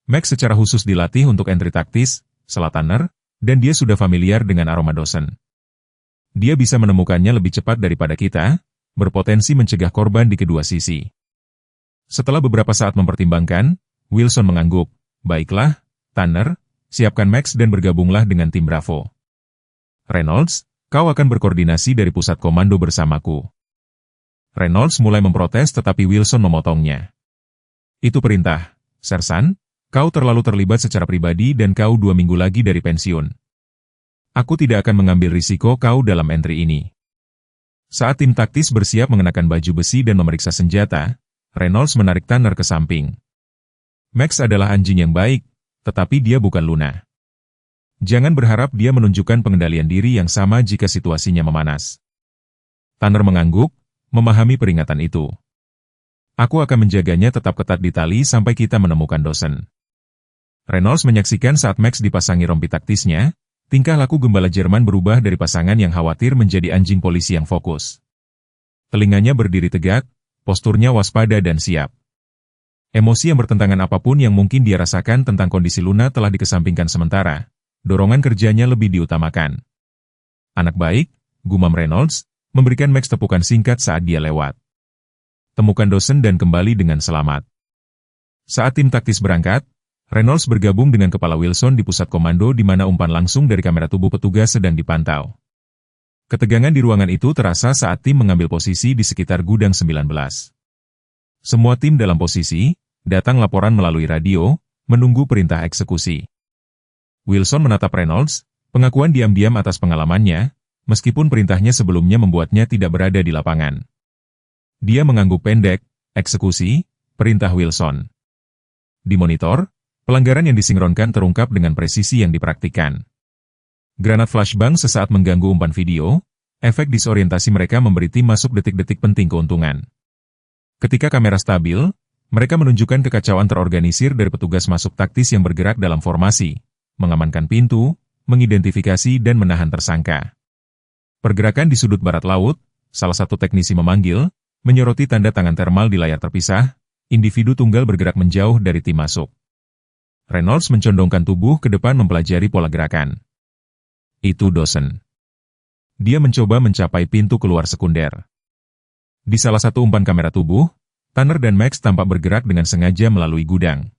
Max secara khusus dilatih untuk entry taktis, setelah Tanner, dan dia sudah familiar dengan aroma Dawson. Dia bisa menemukannya lebih cepat daripada kita, berpotensi mencegah korban di kedua sisi. Setelah beberapa saat mempertimbangkan, Wilson mengangguk, baiklah, Tanner, siapkan Max dan bergabunglah dengan tim Bravo. Reynolds, kau akan berkoordinasi dari pusat komando bersamaku. Reynolds mulai memprotes tetapi Wilson memotongnya. Itu perintah, Sersan, kau terlalu terlibat secara pribadi dan kau 2 minggu lagi dari pensiun. Aku tidak akan mengambil risiko kau dalam entry ini. Saat tim taktis bersiap mengenakan baju besi dan memeriksa senjata, Reynolds menarik Tanner ke samping. Max adalah anjing yang baik, tetapi dia bukan Luna. Jangan berharap dia menunjukkan pengendalian diri yang sama jika situasinya memanas. Tanner mengangguk, memahami peringatan itu. Aku akan menjaganya tetap ketat di tali sampai kita menemukan Dawson. Reynolds menyaksikan saat Max dipasangi rompi taktisnya, tingkah laku gembala Jerman berubah dari pasangan yang khawatir menjadi anjing polisi yang fokus. Telinganya berdiri tegak, posturnya waspada dan siap. Emosi yang bertentangan apapun yang mungkin dia rasakan tentang kondisi Luna telah dikesampingkan sementara, dorongan kerjanya lebih diutamakan. Anak baik, gumam Reynolds, memberikan Max tepukan singkat saat dia lewat. Temukan Dawson dan kembali dengan selamat. Saat tim taktis berangkat, Reynolds bergabung dengan Kepala Wilson di pusat komando di mana umpan langsung dari kamera tubuh petugas sedang dipantau. Ketegangan di ruangan itu terasa saat tim mengambil posisi di sekitar gudang 19. Semua tim dalam posisi, datang laporan melalui radio, menunggu perintah eksekusi. Wilson menatap Reynolds, pengakuan diam-diam atas pengalamannya, meskipun perintahnya sebelumnya membuatnya tidak berada di lapangan. Dia mengangguk pendek, eksekusi, perintah Wilson. Di monitor, pelanggaran yang disinkronkan terungkap dengan presisi yang dipraktikkan. Granat flashbang sesaat mengganggu umpan video, efek disorientasi mereka memberi tim masuk detik-detik penting keuntungan. Ketika kamera stabil, mereka menunjukkan kekacauan terorganisir dari petugas masuk taktis yang bergerak dalam formasi, mengamankan pintu, mengidentifikasi dan menahan tersangka. Pergerakan di sudut barat laut, salah satu teknisi memanggil, menyoroti tanda tangan termal di layar terpisah, individu tunggal bergerak menjauh dari tim masuk. Reynolds mencondongkan tubuh ke depan mempelajari pola gerakan. Itu Dawson. Dia mencoba mencapai pintu keluar sekunder. Di salah satu umpan kamera tubuh, Tanner dan Max tampak bergerak dengan sengaja melalui gudang.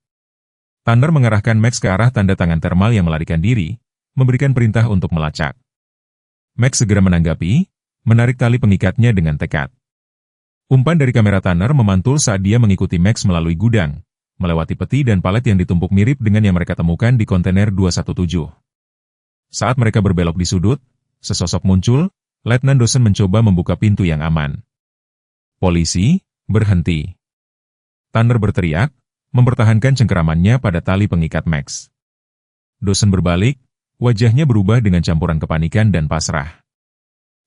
Tanner mengarahkan Max ke arah tanda tangan termal yang melarikan diri, memberikan perintah untuk melacak. Max segera menanggapi, menarik tali pengikatnya dengan tekad. Umpan dari kamera Tanner memantul saat dia mengikuti Max melalui gudang, melewati peti dan palet yang ditumpuk mirip dengan yang mereka temukan di kontainer 217. Saat mereka berbelok di sudut, sesosok muncul, Letnan Dawson mencoba membuka pintu yang aman. Polisi, berhenti. Tanner berteriak, mempertahankan cengkeramannya pada tali pengikat Max. Dawson berbalik, wajahnya berubah dengan campuran kepanikan dan pasrah.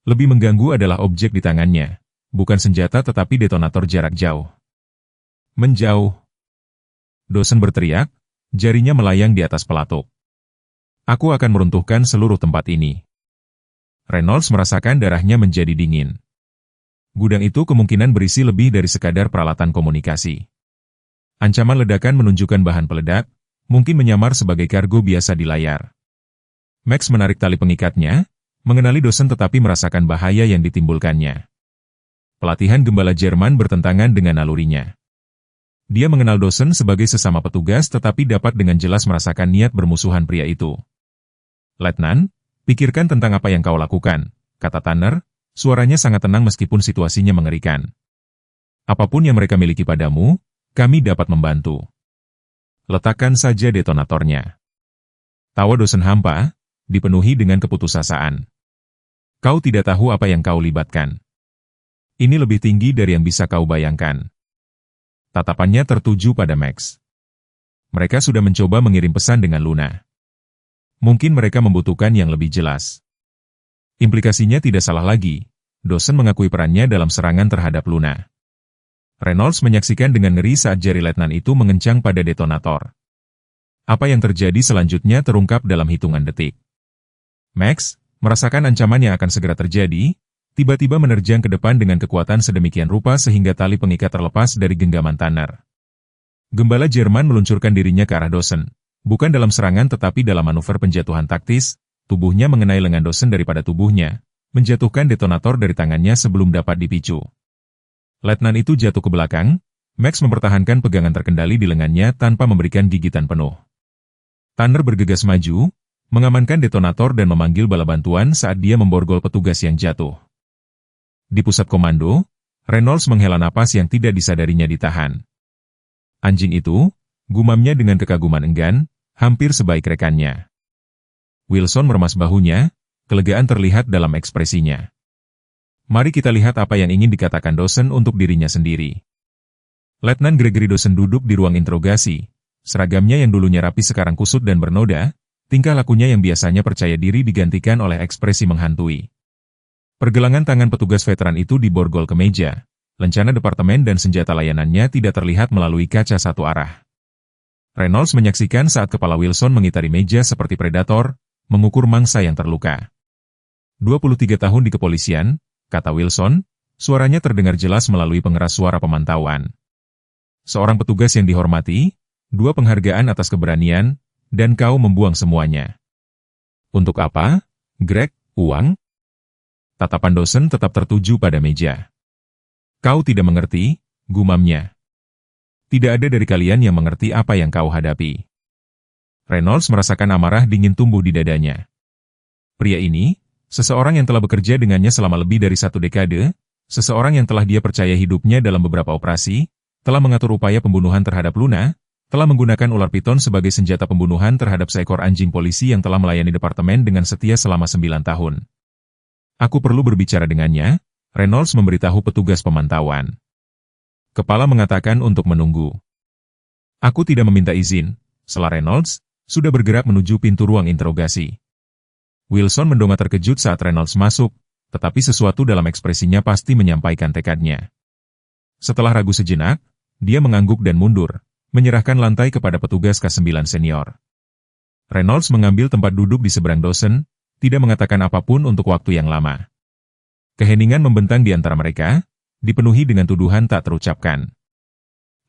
Lebih mengganggu adalah objek di tangannya. Bukan senjata tetapi detonator jarak jauh. Menjauh. Dawson berteriak, jarinya melayang di atas pelatuk. Aku akan meruntuhkan seluruh tempat ini. Reynolds merasakan darahnya menjadi dingin. Gudang itu kemungkinan berisi lebih dari sekadar peralatan komunikasi. Ancaman ledakan menunjukkan bahan peledak, mungkin menyamar sebagai kargo biasa di layar. Max menarik tali pengikatnya, mengenali Dawson tetapi merasakan bahaya yang ditimbulkannya. Pelatihan gembala Jerman bertentangan dengan nalurinya. Dia mengenal Dawson sebagai sesama petugas tetapi dapat dengan jelas merasakan niat bermusuhan pria itu. Letnan, pikirkan tentang apa yang kau lakukan, kata Tanner, suaranya sangat tenang meskipun situasinya mengerikan. Apapun yang mereka miliki padamu, kami dapat membantu. Letakkan saja detonatornya. Tawa Dawson hampa, dipenuhi dengan keputusasaan. Kau tidak tahu apa yang kau libatkan. Ini lebih tinggi dari yang bisa kau bayangkan. Tatapannya tertuju pada Max. Mereka sudah mencoba mengirim pesan dengan Luna. Mungkin mereka membutuhkan yang lebih jelas. Implikasinya tidak salah lagi. Dawson mengakui perannya dalam serangan terhadap Luna. Reynolds menyaksikan dengan ngeri saat jari letnan itu mengencang pada detonator. Apa yang terjadi selanjutnya terungkap dalam hitungan detik. Max, merasakan ancaman yang akan segera terjadi, tiba-tiba menerjang ke depan dengan kekuatan sedemikian rupa sehingga tali pengikat terlepas dari genggaman Tanner. Gembala Jerman meluncurkan dirinya ke arah Dawson, bukan dalam serangan tetapi dalam manuver penjatuhan taktis, tubuhnya mengenai lengan Dawson daripada tubuhnya, menjatuhkan detonator dari tangannya sebelum dapat dipicu. Letnan itu jatuh ke belakang, Max mempertahankan pegangan terkendali di lengannya tanpa memberikan gigitan penuh. Tanner bergegas maju, mengamankan detonator dan memanggil bala bantuan saat dia memborgol petugas yang jatuh. Di pusat komando, Reynolds menghela napas yang tidak disadarinya ditahan. Anjing itu, gumamnya dengan kekaguman enggan, hampir sebaik rekannya. Wilson meremas bahunya, kelegaan terlihat dalam ekspresinya. Mari kita lihat apa yang ingin dikatakan Dawson untuk dirinya sendiri. Letnan Gregory Dawson duduk di ruang interogasi, seragamnya yang dulunya rapi sekarang kusut dan bernoda, tingkah lakunya yang biasanya percaya diri digantikan oleh ekspresi menghantui. Pergelangan tangan petugas veteran itu diborgol ke meja, lencana departemen dan senjata layanannya tidak terlihat melalui kaca satu arah. Reynolds menyaksikan saat kepala Wilson mengitari meja seperti predator, mengukur mangsa yang terluka. 23 tahun di kepolisian, kata Wilson, suaranya terdengar jelas melalui pengeras suara pemantauan. Seorang petugas yang dihormati, 2 penghargaan atas keberanian, dan kau membuang semuanya. Untuk apa, Greg, uang? Tatapan Dawson tetap tertuju pada meja. Kau tidak mengerti, gumamnya. Tidak ada dari kalian yang mengerti apa yang kau hadapi. Reynolds merasakan amarah dingin tumbuh di dadanya. Pria ini, seseorang yang telah bekerja dengannya selama lebih dari 1 dekade, seseorang yang telah dia percaya hidupnya dalam beberapa operasi, telah mengatur upaya pembunuhan terhadap Luna, telah menggunakan ular piton sebagai senjata pembunuhan terhadap seekor anjing polisi yang telah melayani departemen dengan setia selama 9 tahun. Aku perlu berbicara dengannya, Reynolds memberitahu petugas pemantauan. Kepala mengatakan untuk menunggu. Aku tidak meminta izin, sela Reynolds, sudah bergerak menuju pintu ruang interogasi. Wilson mendongak terkejut saat Reynolds masuk, tetapi sesuatu dalam ekspresinya pasti menyampaikan tekadnya. Setelah ragu sejenak, dia mengangguk dan mundur, menyerahkan lantai kepada petugas K9 senior. Reynolds mengambil tempat duduk di seberang Dawson, tidak mengatakan apapun untuk waktu yang lama. Keheningan membentang di antara mereka, dipenuhi dengan tuduhan tak terucapkan.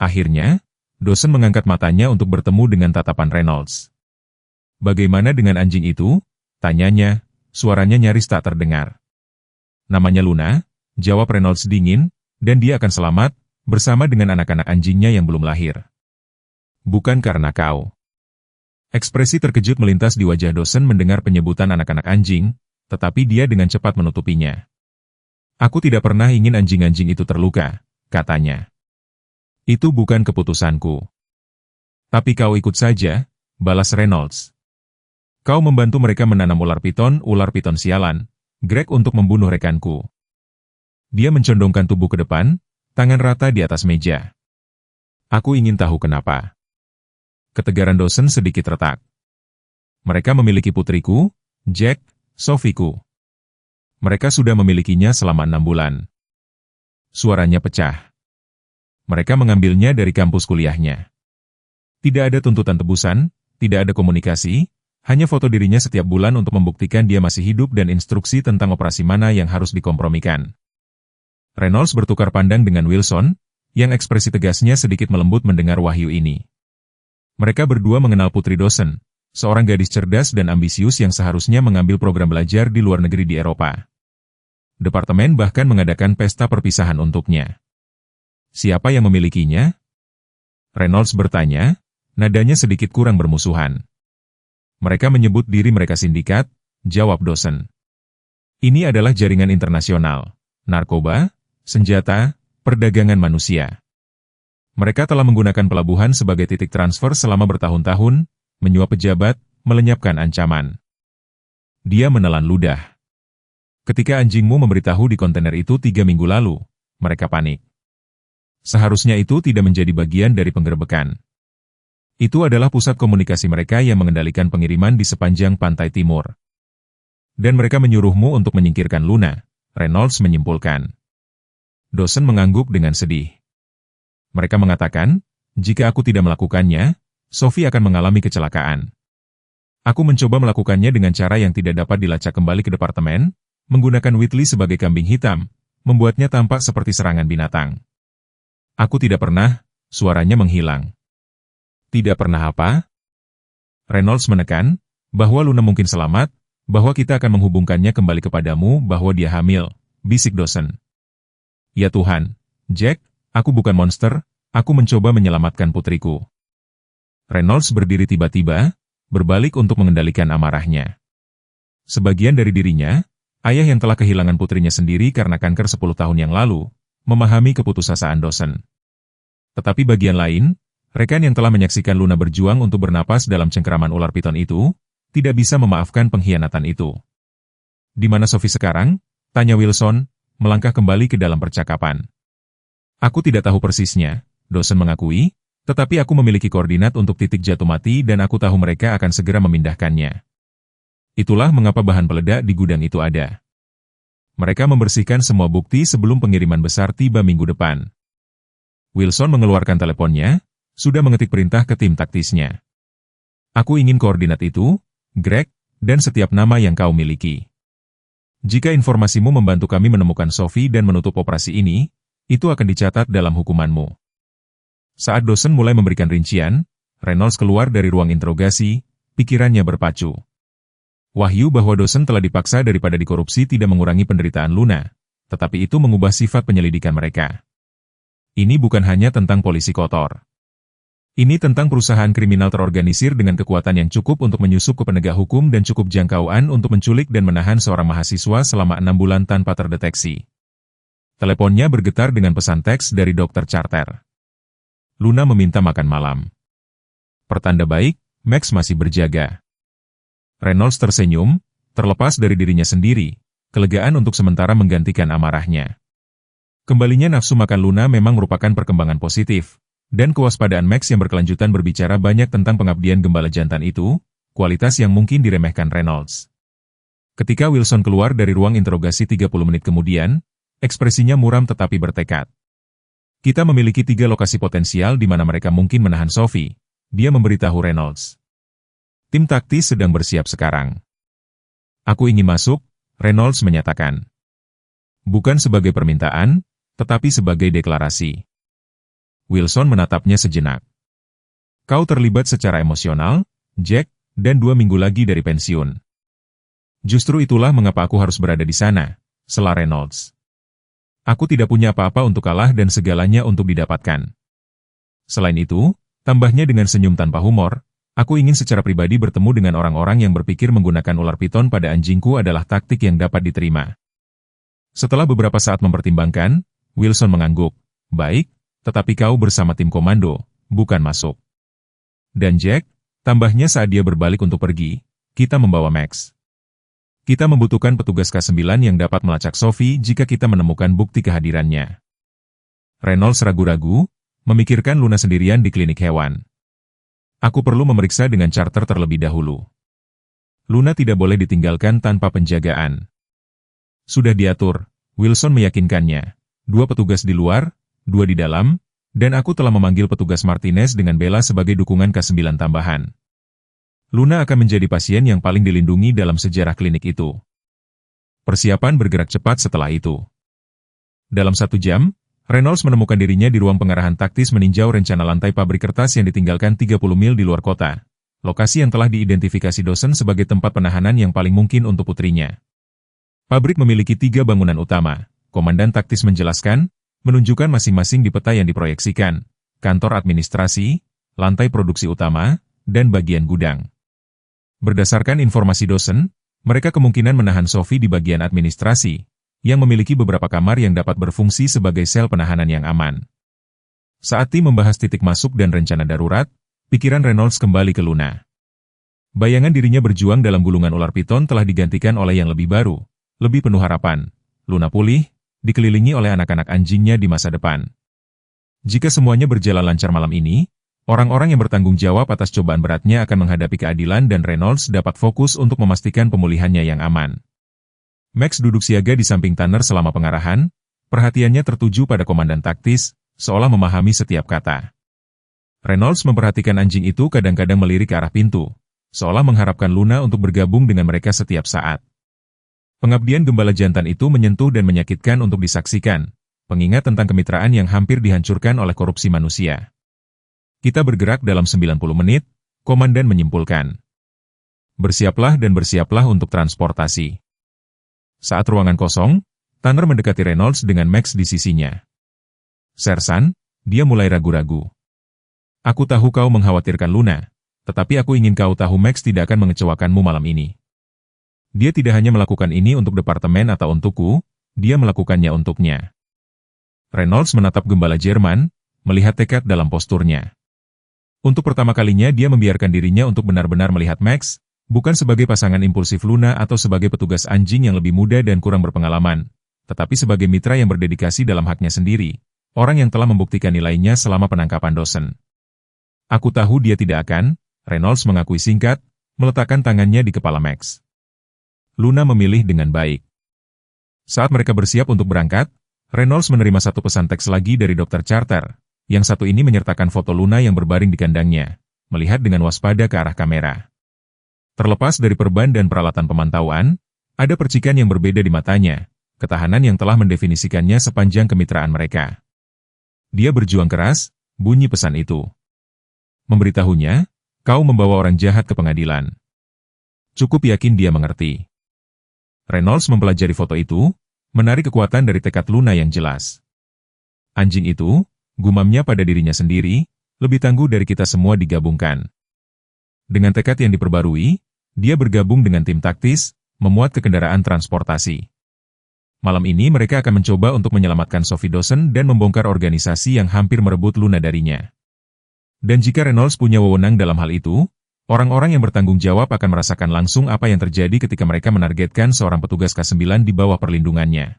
Akhirnya, dosen mengangkat matanya untuk bertemu dengan tatapan Reynolds. "Bagaimana dengan anjing itu?" tanyanya, suaranya nyaris tak terdengar. "Namanya Luna," jawab Reynolds dingin, "dan dia akan selamat, bersama dengan anak-anak anjingnya yang belum lahir." "Bukan karena kau." Ekspresi terkejut melintas di wajah dosen mendengar penyebutan anak-anak anjing, tetapi dia dengan cepat menutupinya. "Aku tidak pernah ingin anjing-anjing itu terluka," katanya. "Itu bukan keputusanku." "Tapi kau ikut saja," balas Reynolds. "Kau membantu mereka menanam ular piton sialan, Greg, untuk membunuh rekanku." Dia mencondongkan tubuh ke depan, tangan rata di atas meja. "Aku ingin tahu kenapa." Ketegaran dosen sedikit retak. "Mereka memiliki putriku, Jack, Sophie-ku. Mereka sudah memilikinya selama 6 bulan. Suaranya pecah. "Mereka mengambilnya dari kampus kuliahnya. Tidak ada tuntutan tebusan, tidak ada komunikasi, hanya foto dirinya setiap bulan untuk membuktikan dia masih hidup dan instruksi tentang operasi mana yang harus dikompromikan." Reynolds bertukar pandang dengan Wilson, yang ekspresi tegasnya sedikit melembut mendengar wahyu ini. Mereka berdua mengenal putri dosen, seorang gadis cerdas dan ambisius yang seharusnya mengambil program belajar di luar negeri di Eropa. Departemen bahkan mengadakan pesta perpisahan untuknya. "Siapa yang memilikinya?" Reynolds bertanya, nadanya sedikit kurang bermusuhan. "Mereka menyebut diri mereka sindikat," jawab dosen. "Ini adalah jaringan internasional, narkoba, senjata, perdagangan manusia. Mereka telah menggunakan pelabuhan sebagai titik transfer selama bertahun-tahun, menyuap pejabat, melenyapkan ancaman." Dia menelan ludah. "Ketika anjingmu memberitahu di kontainer itu 3 minggu lalu, mereka panik. Seharusnya itu tidak menjadi bagian dari penggerebekan. Itu adalah pusat komunikasi mereka yang mengendalikan pengiriman di sepanjang pantai timur. Dan mereka menyuruhmu untuk menyingkirkan Luna," Reynolds menyimpulkan. Dosen mengangguk dengan sedih. "Mereka mengatakan, jika aku tidak melakukannya, Sophie akan mengalami kecelakaan. Aku mencoba melakukannya dengan cara yang tidak dapat dilacak kembali ke departemen, menggunakan Whitley sebagai kambing hitam, membuatnya tampak seperti serangan binatang. Aku tidak pernah," suaranya menghilang. "Tidak pernah apa?" Reynolds menekan, "bahwa Luna mungkin selamat, bahwa kita akan menghubungkannya kembali kepadamu, bahwa dia hamil," bisik dosen. "Ya Tuhan, Jack, aku bukan monster, aku mencoba menyelamatkan putriku." Reynolds berdiri tiba-tiba, berbalik untuk mengendalikan amarahnya. Sebagian dari dirinya, ayah yang telah kehilangan putrinya sendiri karena kanker 10 tahun yang lalu, memahami keputusasaan dosen. Tetapi bagian lain, rekan yang telah menyaksikan Luna berjuang untuk bernapas dalam cengkeraman ular piton itu, tidak bisa memaafkan pengkhianatan itu. "Di mana Sophie sekarang?" tanya Wilson, melangkah kembali ke dalam percakapan. "Aku tidak tahu persisnya," dosen mengakui, "tetapi aku memiliki koordinat untuk titik jatuh mati dan aku tahu mereka akan segera memindahkannya. Itulah mengapa bahan peledak di gudang itu ada. Mereka membersihkan semua bukti sebelum pengiriman besar tiba minggu depan." Wilson mengeluarkan teleponnya, sudah mengetik perintah ke tim taktisnya. "Aku ingin koordinat itu, Greg, dan setiap nama yang kau miliki. Jika informasimu membantu kami menemukan Sophie dan menutup operasi ini, itu akan dicatat dalam hukumanmu." Saat dosen mulai memberikan rincian, Reynolds keluar dari ruang interogasi, pikirannya berpacu. Wahyu bahwa dosen telah dipaksa daripada dikorupsi tidak mengurangi penderitaan Luna, tetapi itu mengubah sifat penyelidikan mereka. Ini bukan hanya tentang polisi kotor. Ini tentang perusahaan kriminal terorganisir dengan kekuatan yang cukup untuk menyusup ke penegak hukum dan cukup jangkauan untuk menculik dan menahan seorang mahasiswa selama 6 bulan tanpa terdeteksi. Teleponnya bergetar dengan pesan teks dari Dr. Charter. "Luna meminta makan malam." Pertanda baik, Max masih berjaga. Reynolds tersenyum, terlepas dari dirinya sendiri, kelegaan untuk sementara menggantikan amarahnya. Kembalinya nafsu makan Luna memang merupakan perkembangan positif, dan kewaspadaan Max yang berkelanjutan berbicara banyak tentang pengabdian gembala jantan itu, kualitas yang mungkin diremehkan Reynolds. Ketika Wilson keluar dari ruang interogasi 30 menit kemudian, ekspresinya muram tetapi bertekad. "Kita memiliki 3 lokasi potensial di mana mereka mungkin menahan Sophie," dia memberitahu Reynolds. "Tim taktis sedang bersiap sekarang." "Aku ingin masuk," Reynolds menyatakan. "Bukan sebagai permintaan, tetapi sebagai deklarasi." Wilson menatapnya sejenak. Kau terlibat secara emosional, Jack, dan 2 minggu lagi dari pensiun. Justru itulah mengapa aku harus berada di sana, sela Reynolds. Aku tidak punya apa-apa untuk kalah dan segalanya untuk didapatkan. Selain itu, tambahnya dengan senyum tanpa humor, aku ingin secara pribadi bertemu dengan orang-orang yang berpikir menggunakan ular piton pada anjingku adalah taktik yang dapat diterima. Setelah beberapa saat mempertimbangkan, Wilson mengangguk. Baik, tetapi kau bersama tim komando, bukan masuk. Dan Jack, tambahnya saat dia berbalik untuk pergi, kita membawa Max. Kita membutuhkan petugas K9 yang dapat melacak Sophie jika kita menemukan bukti kehadirannya. Reynolds ragu-ragu, memikirkan Luna sendirian di klinik hewan. Aku perlu memeriksa dengan charter terlebih dahulu. Luna tidak boleh ditinggalkan tanpa penjagaan. Sudah diatur, Wilson meyakinkannya. 2 petugas di luar, 2 di dalam, dan aku telah memanggil petugas Martinez dengan Bella sebagai dukungan K9 tambahan. Luna akan menjadi pasien yang paling dilindungi dalam sejarah klinik itu. Persiapan bergerak cepat setelah itu. Dalam 1 jam, Reynolds menemukan dirinya di ruang pengarahan taktis meninjau rencana lantai pabrik kertas yang ditinggalkan 30 mil di luar kota, lokasi yang telah diidentifikasi Dawson sebagai tempat penahanan yang paling mungkin untuk putrinya. Pabrik memiliki 3 bangunan utama, komandan taktis menjelaskan, menunjukkan masing-masing di peta yang diproyeksikan, kantor administrasi, lantai produksi utama, dan bagian gudang. Berdasarkan informasi Dawson, mereka kemungkinan menahan Sophie di bagian administrasi, yang memiliki beberapa kamar yang dapat berfungsi sebagai sel penahanan yang aman. Saat tim membahas titik masuk dan rencana darurat, pikiran Reynolds kembali ke Luna. Bayangan dirinya berjuang dalam gulungan ular piton telah digantikan oleh yang lebih baru, lebih penuh harapan. Luna pulih, dikelilingi oleh anak-anak anjingnya di masa depan. Jika semuanya berjalan lancar malam ini, orang-orang yang bertanggung jawab atas cobaan beratnya akan menghadapi keadilan dan Reynolds dapat fokus untuk memastikan pemulihannya yang aman. Max duduk siaga di samping Tanner selama pengarahan, perhatiannya tertuju pada komandan taktis, seolah memahami setiap kata. Reynolds memperhatikan anjing itu kadang-kadang melirik ke arah pintu, seolah mengharapkan Luna untuk bergabung dengan mereka setiap saat. Pengabdian gembala jantan itu menyentuh dan menyakitkan untuk disaksikan, pengingat tentang kemitraan yang hampir dihancurkan oleh korupsi manusia. Kita bergerak dalam 90 menit, komandan menyimpulkan. Bersiaplah dan bersiaplah untuk transportasi. Saat ruangan kosong, Tanner mendekati Reynolds dengan Max di sisinya. Sersan, dia mulai ragu-ragu. Aku tahu kau mengkhawatirkan Luna, tetapi aku ingin kau tahu Max tidak akan mengecewakanmu malam ini. Dia tidak hanya melakukan ini untuk departemen atau untukku, dia melakukannya untuknya. Reynolds menatap gembala Jerman, melihat tekad dalam posturnya. Untuk pertama kalinya dia membiarkan dirinya untuk benar-benar melihat Max, bukan sebagai pasangan impulsif Luna atau sebagai petugas anjing yang lebih muda dan kurang berpengalaman, tetapi sebagai mitra yang berdedikasi dalam haknya sendiri, orang yang telah membuktikan nilainya selama penangkapan Dawson. Aku tahu dia tidak akan, Reynolds mengakui singkat, meletakkan tangannya di kepala Max. Luna memilih dengan baik. Saat mereka bersiap untuk berangkat, Reynolds menerima 1 pesan teks lagi dari Dr. Charter. Yang satu ini menyertakan foto Luna yang berbaring di kandangnya, melihat dengan waspada ke arah kamera. Terlepas dari perban dan peralatan pemantauan, ada percikan yang berbeda di matanya, ketahanan yang telah mendefinisikannya sepanjang kemitraan mereka. Dia berjuang keras, bunyi pesan itu. Memberitahunya, kau membawa orang jahat ke pengadilan. Cukup yakin dia mengerti. Reynolds mempelajari foto itu, menarik kekuatan dari tekad Luna yang jelas. Anjing itu, gumamnya pada dirinya sendiri, lebih tangguh dari kita semua digabungkan. Dengan tekad yang diperbarui, dia bergabung dengan tim taktis, memuat ke kendaraan transportasi. Malam ini mereka akan mencoba untuk menyelamatkan Sophie Dawson dan membongkar organisasi yang hampir merebut Luna darinya. Dan jika Reynolds punya wewenang dalam hal itu, orang-orang yang bertanggung jawab akan merasakan langsung apa yang terjadi ketika mereka menargetkan seorang petugas K9 di bawah perlindungannya.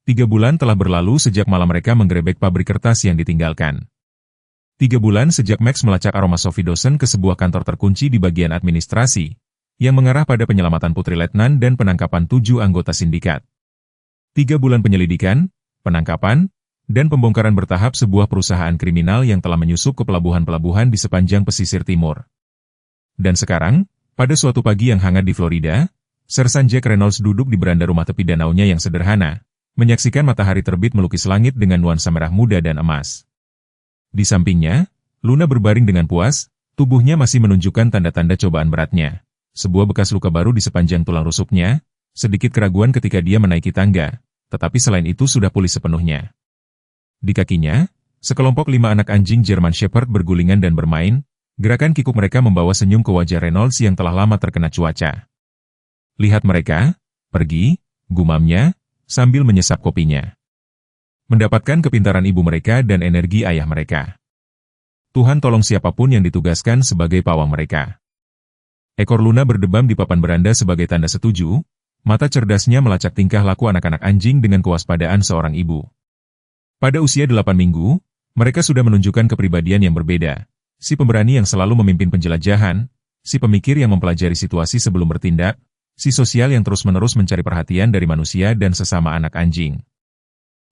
3 bulan telah berlalu sejak malam mereka menggerebek pabrik kertas yang ditinggalkan. 3 bulan sejak Max melacak aroma Sophie Dawson ke sebuah kantor terkunci di bagian administrasi, yang mengarah pada penyelamatan Putri Letnan dan penangkapan 7 anggota sindikat. 3 bulan penyelidikan, penangkapan, dan pembongkaran bertahap sebuah perusahaan kriminal yang telah menyusup ke pelabuhan-pelabuhan di sepanjang pesisir timur. Dan sekarang, pada suatu pagi yang hangat di Florida, Sersan Jack Reynolds duduk di beranda rumah tepi danaunya yang sederhana, menyaksikan matahari terbit melukis langit dengan nuansa merah muda dan emas. Di sampingnya, Luna berbaring dengan puas, tubuhnya masih menunjukkan tanda-tanda cobaan beratnya. Sebuah bekas luka baru di sepanjang tulang rusuknya, sedikit keraguan ketika dia menaiki tangga, tetapi selain itu sudah pulih sepenuhnya. Di kakinya, sekelompok 5 anak anjing German Shepherd bergulingan dan bermain, gerakan kikuk mereka membawa senyum ke wajah Reynolds yang telah lama terkena cuaca. Lihat mereka, pergi, gumamnya, sambil menyesap kopinya. Mendapatkan kepintaran ibu mereka dan energi ayah mereka. Tuhan tolong siapapun yang ditugaskan sebagai pawang mereka. Ekor Luna berdebam di papan beranda sebagai tanda setuju, mata cerdasnya melacak tingkah laku anak-anak anjing dengan kewaspadaan seorang ibu. Pada usia 8 minggu, mereka sudah menunjukkan kepribadian yang berbeda. Si pemberani yang selalu memimpin penjelajahan, si pemikir yang mempelajari situasi sebelum bertindak, si sosial yang terus-menerus mencari perhatian dari manusia dan sesama anak anjing.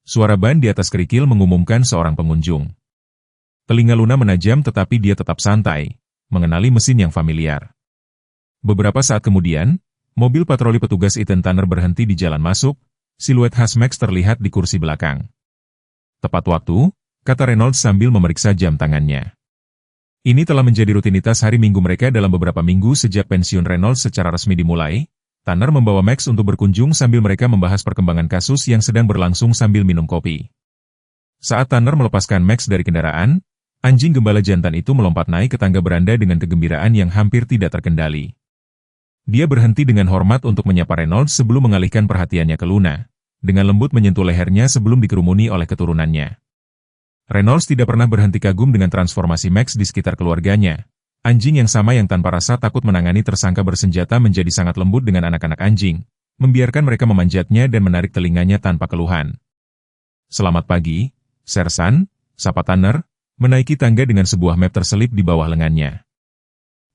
Suara ban di atas kerikil mengumumkan seorang pengunjung. Telinga Luna menajam tetapi dia tetap santai, mengenali mesin yang familiar. Beberapa saat kemudian, mobil patroli petugas Ethan Tanner berhenti di jalan masuk, siluet khas Max terlihat di kursi belakang. Tepat waktu, kata Reynolds sambil memeriksa jam tangannya. Ini telah menjadi rutinitas hari Minggu mereka dalam beberapa minggu sejak pensiun Reynolds secara resmi dimulai. Tanner membawa Max untuk berkunjung sambil mereka membahas perkembangan kasus yang sedang berlangsung sambil minum kopi. Saat Tanner melepaskan Max dari kendaraan, anjing gembala jantan itu melompat naik ke tangga beranda dengan kegembiraan yang hampir tidak terkendali. Dia berhenti dengan hormat untuk menyapa Reynolds sebelum mengalihkan perhatiannya ke Luna, dengan lembut menyentuh lehernya sebelum dikerumuni oleh keturunannya. Reynolds tidak pernah berhenti kagum dengan transformasi Max di sekitar keluarganya. Anjing yang sama yang tanpa rasa takut menangani tersangka bersenjata menjadi sangat lembut dengan anak-anak anjing, membiarkan mereka memanjatnya dan menarik telinganya tanpa keluhan. Selamat pagi, Sersan, sapa Tanner, menaiki tangga dengan sebuah map terselip di bawah lengannya.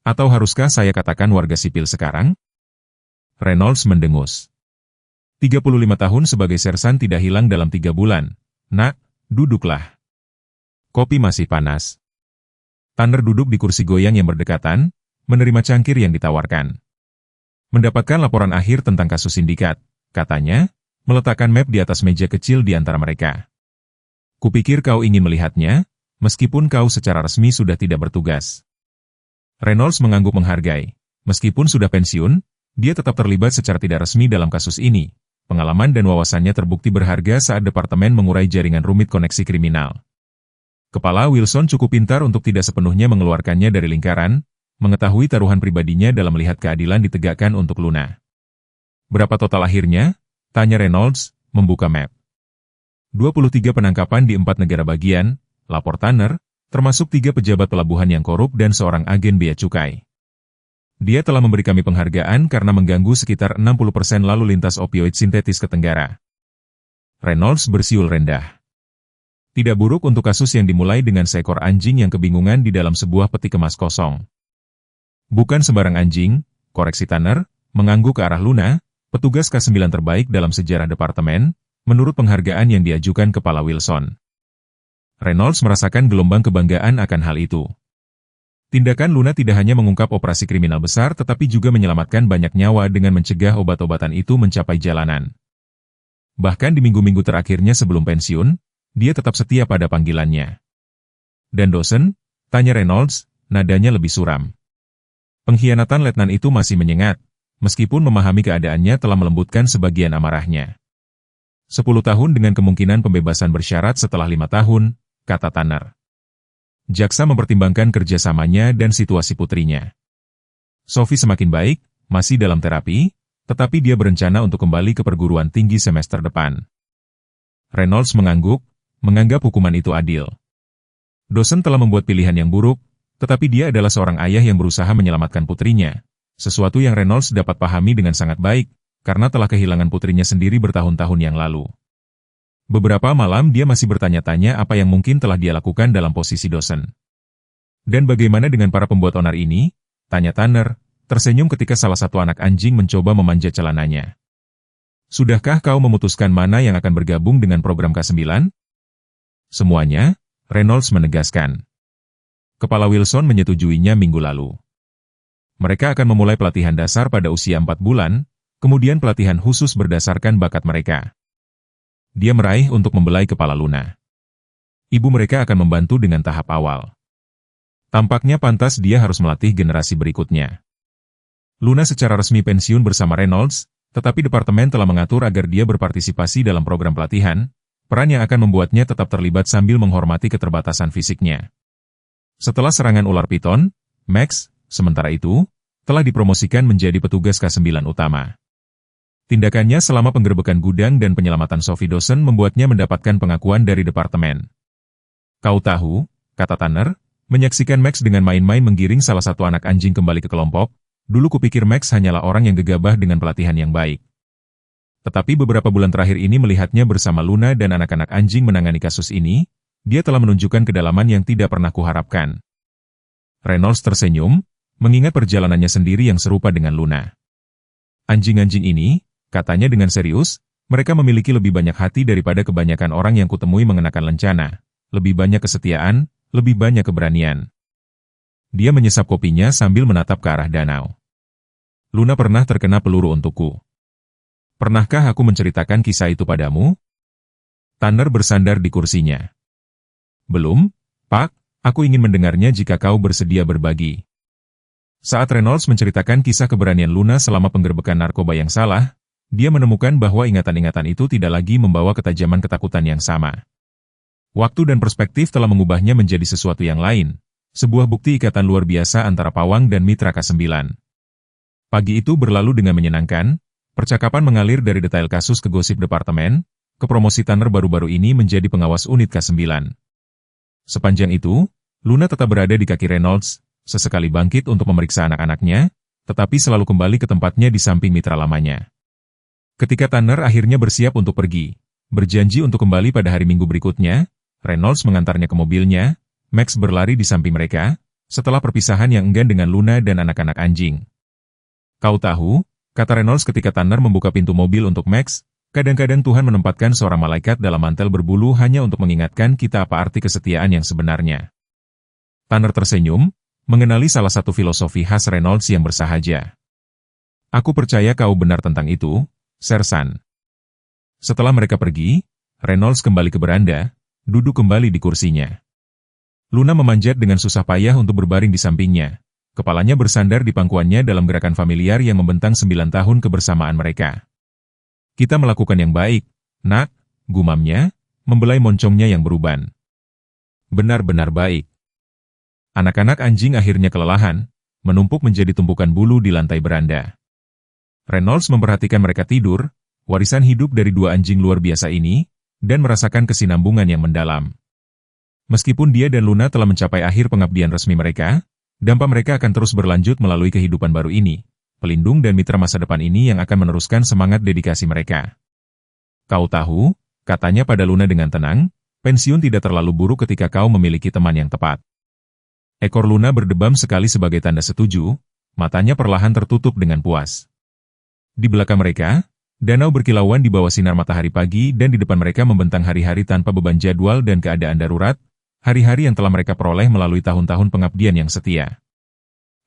Atau haruskah saya katakan warga sipil sekarang? Reynolds mendengus. 35 tahun sebagai sersan tidak hilang dalam 3 bulan. Nak, duduklah. Kopi masih panas. Tanner duduk di kursi goyang yang berdekatan, menerima cangkir yang ditawarkan. Mendapatkan laporan akhir tentang kasus sindikat, katanya, meletakkan map di atas meja kecil di antara mereka. Kupikir kau ingin melihatnya, meskipun kau secara resmi sudah tidak bertugas. Reynolds mengangguk menghargai. Meskipun sudah pensiun, dia tetap terlibat secara tidak resmi dalam kasus ini. Pengalaman dan wawasannya terbukti berharga saat departemen mengurai jaringan rumit koneksi kriminal. Kepala Wilson cukup pintar untuk tidak sepenuhnya mengeluarkannya dari lingkaran, mengetahui taruhan pribadinya dalam melihat keadilan ditegakkan untuk Luna. Berapa total akhirnya? Tanya Reynolds, membuka map. 23 penangkapan di 4 negara bagian, lapor Tanner, termasuk 3 pejabat pelabuhan yang korup dan seorang agen bea cukai. Dia telah memberi kami penghargaan karena mengganggu sekitar 60% lalu lintas opioid sintetis ke Tenggara. Reynolds bersiul rendah. Tidak buruk untuk kasus yang dimulai dengan seekor anjing yang kebingungan di dalam sebuah peti kemas kosong. Bukan sembarang anjing, koreksi Tanner, mengangguk ke arah Luna, petugas K9 terbaik dalam sejarah departemen, menurut penghargaan yang diajukan Kepala Wilson. Reynolds merasakan gelombang kebanggaan akan hal itu. Tindakan Luna tidak hanya mengungkap operasi kriminal besar tetapi juga menyelamatkan banyak nyawa dengan mencegah obat-obatan itu mencapai jalanan. Bahkan di minggu-minggu terakhirnya sebelum pensiun, dia tetap setia pada panggilannya. Dan Dawson? Tanya Reynolds, nadanya lebih suram. Pengkhianatan letnan itu masih menyengat, meskipun memahami keadaannya telah melembutkan sebagian amarahnya. 10 tahun dengan kemungkinan pembebasan bersyarat setelah 5 tahun, kata Tanner. Jaksa mempertimbangkan kerjasamanya dan situasi putrinya. Sophie semakin baik, masih dalam terapi, tetapi dia berencana untuk kembali ke perguruan tinggi semester depan. Reynolds mengangguk, menganggap hukuman itu adil. Dawson telah membuat pilihan yang buruk, tetapi dia adalah seorang ayah yang berusaha menyelamatkan putrinya, sesuatu yang Reynolds dapat pahami dengan sangat baik, karena telah kehilangan putrinya sendiri bertahun-tahun yang lalu. Beberapa malam dia masih bertanya-tanya apa yang mungkin telah dia lakukan dalam posisi Dawson. Dan bagaimana dengan para pembuat onar ini? Tanya Tanner, tersenyum ketika salah satu anak anjing mencoba memanjat celananya. Sudahkah kau memutuskan mana yang akan bergabung dengan program K9? Semuanya, Reynolds menegaskan. Kepala Wilson menyetujuinya minggu lalu. Mereka akan memulai pelatihan dasar pada usia 4 bulan, kemudian pelatihan khusus berdasarkan bakat mereka. Dia meraih untuk membelai kepala Luna. Ibu mereka akan membantu dengan tahap awal. Tampaknya pantas dia harus melatih generasi berikutnya. Luna secara resmi pensiun bersama Reynolds, tetapi departemen telah mengatur agar dia berpartisipasi dalam program pelatihan, peran yang akan membuatnya tetap terlibat sambil menghormati keterbatasan fisiknya. Setelah serangan ular piton, Max, sementara itu, telah dipromosikan menjadi petugas K9 utama. Tindakannya selama penggerebekan gudang dan penyelamatan Sophie Dawson membuatnya mendapatkan pengakuan dari departemen. Kau tahu, kata Tanner, menyaksikan Max dengan main-main menggiring salah satu anak anjing kembali ke kelompok, dulu kupikir Max hanyalah orang yang gegabah dengan pelatihan yang baik. Tetapi beberapa bulan terakhir ini melihatnya bersama Luna dan anak-anak anjing menangani kasus ini, dia telah menunjukkan kedalaman yang tidak pernah kuharapkan. Reynolds tersenyum, mengingat perjalanannya sendiri yang serupa dengan Luna. Anjing-anjing ini, katanya dengan serius, mereka memiliki lebih banyak hati daripada kebanyakan orang yang kutemui mengenakan lencana. Lebih banyak kesetiaan, lebih banyak keberanian. Dia menyesap kopinya sambil menatap ke arah danau. Luna pernah terkena peluru untukku. Pernahkah aku menceritakan kisah itu padamu? Tanner bersandar di kursinya. Belum, Pak, aku ingin mendengarnya jika kau bersedia berbagi. Saat Reynolds menceritakan kisah keberanian Luna selama penggerbekan narkoba yang salah, dia menemukan bahwa ingatan-ingatan itu tidak lagi membawa ketajaman ketakutan yang sama. Waktu dan perspektif telah mengubahnya menjadi sesuatu yang lain, sebuah bukti ikatan luar biasa antara pawang dan mitra K9. Pagi itu berlalu dengan menyenangkan, percakapan mengalir dari detail kasus ke gosip departemen, ke promosi Tanner baru-baru ini menjadi pengawas unit K9. Sepanjang itu, Luna tetap berada di kaki Reynolds, sesekali bangkit untuk memeriksa anak-anaknya, tetapi selalu kembali ke tempatnya di samping mitra lamanya. Ketika Tanner akhirnya bersiap untuk pergi, berjanji untuk kembali pada hari Minggu berikutnya, Reynolds mengantarnya ke mobilnya, Max berlari di samping mereka, setelah perpisahan yang enggan dengan Luna dan anak-anak anjing. Kau tahu, kata Reynolds ketika Tanner membuka pintu mobil untuk Max, kadang-kadang Tuhan menempatkan seorang malaikat dalam mantel berbulu hanya untuk mengingatkan kita apa arti kesetiaan yang sebenarnya. Tanner tersenyum, mengenali salah satu filosofi khas Reynolds yang bersahaja. Aku percaya kau benar tentang itu, Sersan. Setelah mereka pergi, Reynolds kembali ke beranda, duduk kembali di kursinya. Luna memanjat dengan susah payah untuk berbaring di sampingnya. Kepalanya bersandar di pangkuannya dalam gerakan familiar yang membentang 9 tahun kebersamaan mereka. Kita melakukan yang baik, nak, gumamnya, membelai moncongnya yang beruban. Benar-benar baik. Anak-anak anjing akhirnya kelelahan, menumpuk menjadi tumpukan bulu di lantai beranda. Reynolds memperhatikan mereka tidur, warisan hidup dari dua anjing luar biasa ini, dan merasakan kesinambungan yang mendalam. Meskipun dia dan Luna telah mencapai akhir pengabdian resmi mereka, dampak mereka akan terus berlanjut melalui kehidupan baru ini, pelindung dan mitra masa depan ini yang akan meneruskan semangat dedikasi mereka. Kau tahu, katanya pada Luna dengan tenang, pensiun tidak terlalu buruk ketika kau memiliki teman yang tepat. Ekor Luna berdebam sekali sebagai tanda setuju, matanya perlahan tertutup dengan puas. Di belakang mereka, danau berkilauan di bawah sinar matahari pagi dan di depan mereka membentang hari-hari tanpa beban jadwal dan keadaan darurat, hari-hari yang telah mereka peroleh melalui tahun-tahun pengabdian yang setia.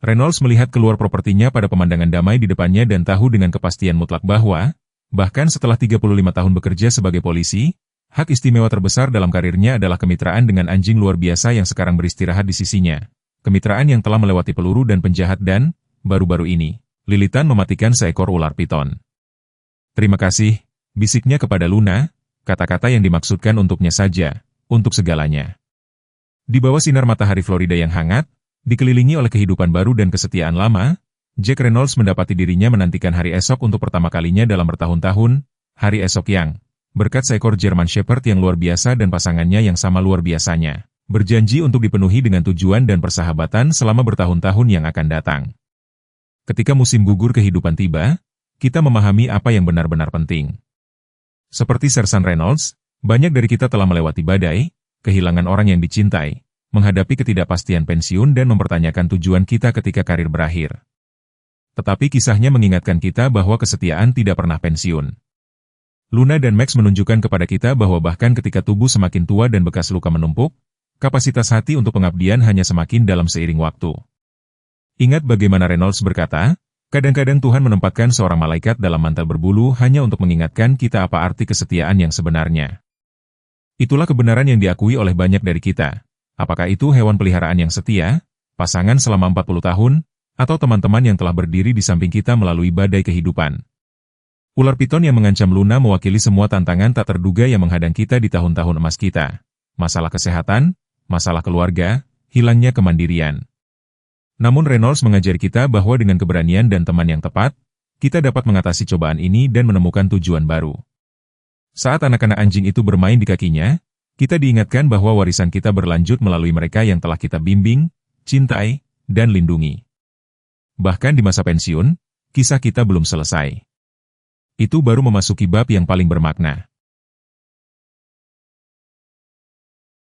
Reynolds melihat keluar propertinya pada pemandangan damai di depannya dan tahu dengan kepastian mutlak bahwa, bahkan setelah 35 tahun bekerja sebagai polisi, hak istimewa terbesar dalam karirnya adalah kemitraan dengan anjing luar biasa yang sekarang beristirahat di sisinya. Kemitraan yang telah melewati peluru dan penjahat dan, baru-baru ini, lilitan mematikan seekor ular piton. Terima kasih, bisiknya kepada Luna, kata-kata yang dimaksudkan untuknya saja, untuk segalanya. Di bawah sinar matahari Florida yang hangat, dikelilingi oleh kehidupan baru dan kesetiaan lama, Jack Reynolds mendapati dirinya menantikan hari esok untuk pertama kalinya dalam bertahun-tahun, hari esok yang, berkat seekor German Shepherd yang luar biasa dan pasangannya yang sama luar biasanya, berjanji untuk dipenuhi dengan tujuan dan persahabatan selama bertahun-tahun yang akan datang. Ketika musim gugur kehidupan tiba, kita memahami apa yang benar-benar penting. Seperti Sersan Reynolds, banyak dari kita telah melewati badai, kehilangan orang yang dicintai, menghadapi ketidakpastian pensiun dan mempertanyakan tujuan kita ketika karir berakhir. Tetapi kisahnya mengingatkan kita bahwa kesetiaan tidak pernah pensiun. Luna dan Max menunjukkan kepada kita bahwa bahkan ketika tubuh semakin tua dan bekas luka menumpuk, kapasitas hati untuk pengabdian hanya semakin dalam seiring waktu. Ingat bagaimana Reynolds berkata, kadang-kadang Tuhan menempatkan seorang malaikat dalam mantel berbulu hanya untuk mengingatkan kita apa arti kesetiaan yang sebenarnya. Itulah kebenaran yang diakui oleh banyak dari kita. Apakah itu hewan peliharaan yang setia, pasangan selama 40 tahun, atau teman-teman yang telah berdiri di samping kita melalui badai kehidupan. Ular piton yang mengancam Luna mewakili semua tantangan tak terduga yang menghadang kita di tahun-tahun emas kita. Masalah kesehatan, masalah keluarga, hilangnya kemandirian. Namun Reynolds mengajari kita bahwa dengan keberanian dan teman yang tepat, kita dapat mengatasi cobaan ini dan menemukan tujuan baru. Saat anak-anak anjing itu bermain di kakinya, kita diingatkan bahwa warisan kita berlanjut melalui mereka yang telah kita bimbing, cintai, dan lindungi. Bahkan di masa pensiun, kisah kita belum selesai. Itu baru memasuki bab yang paling bermakna.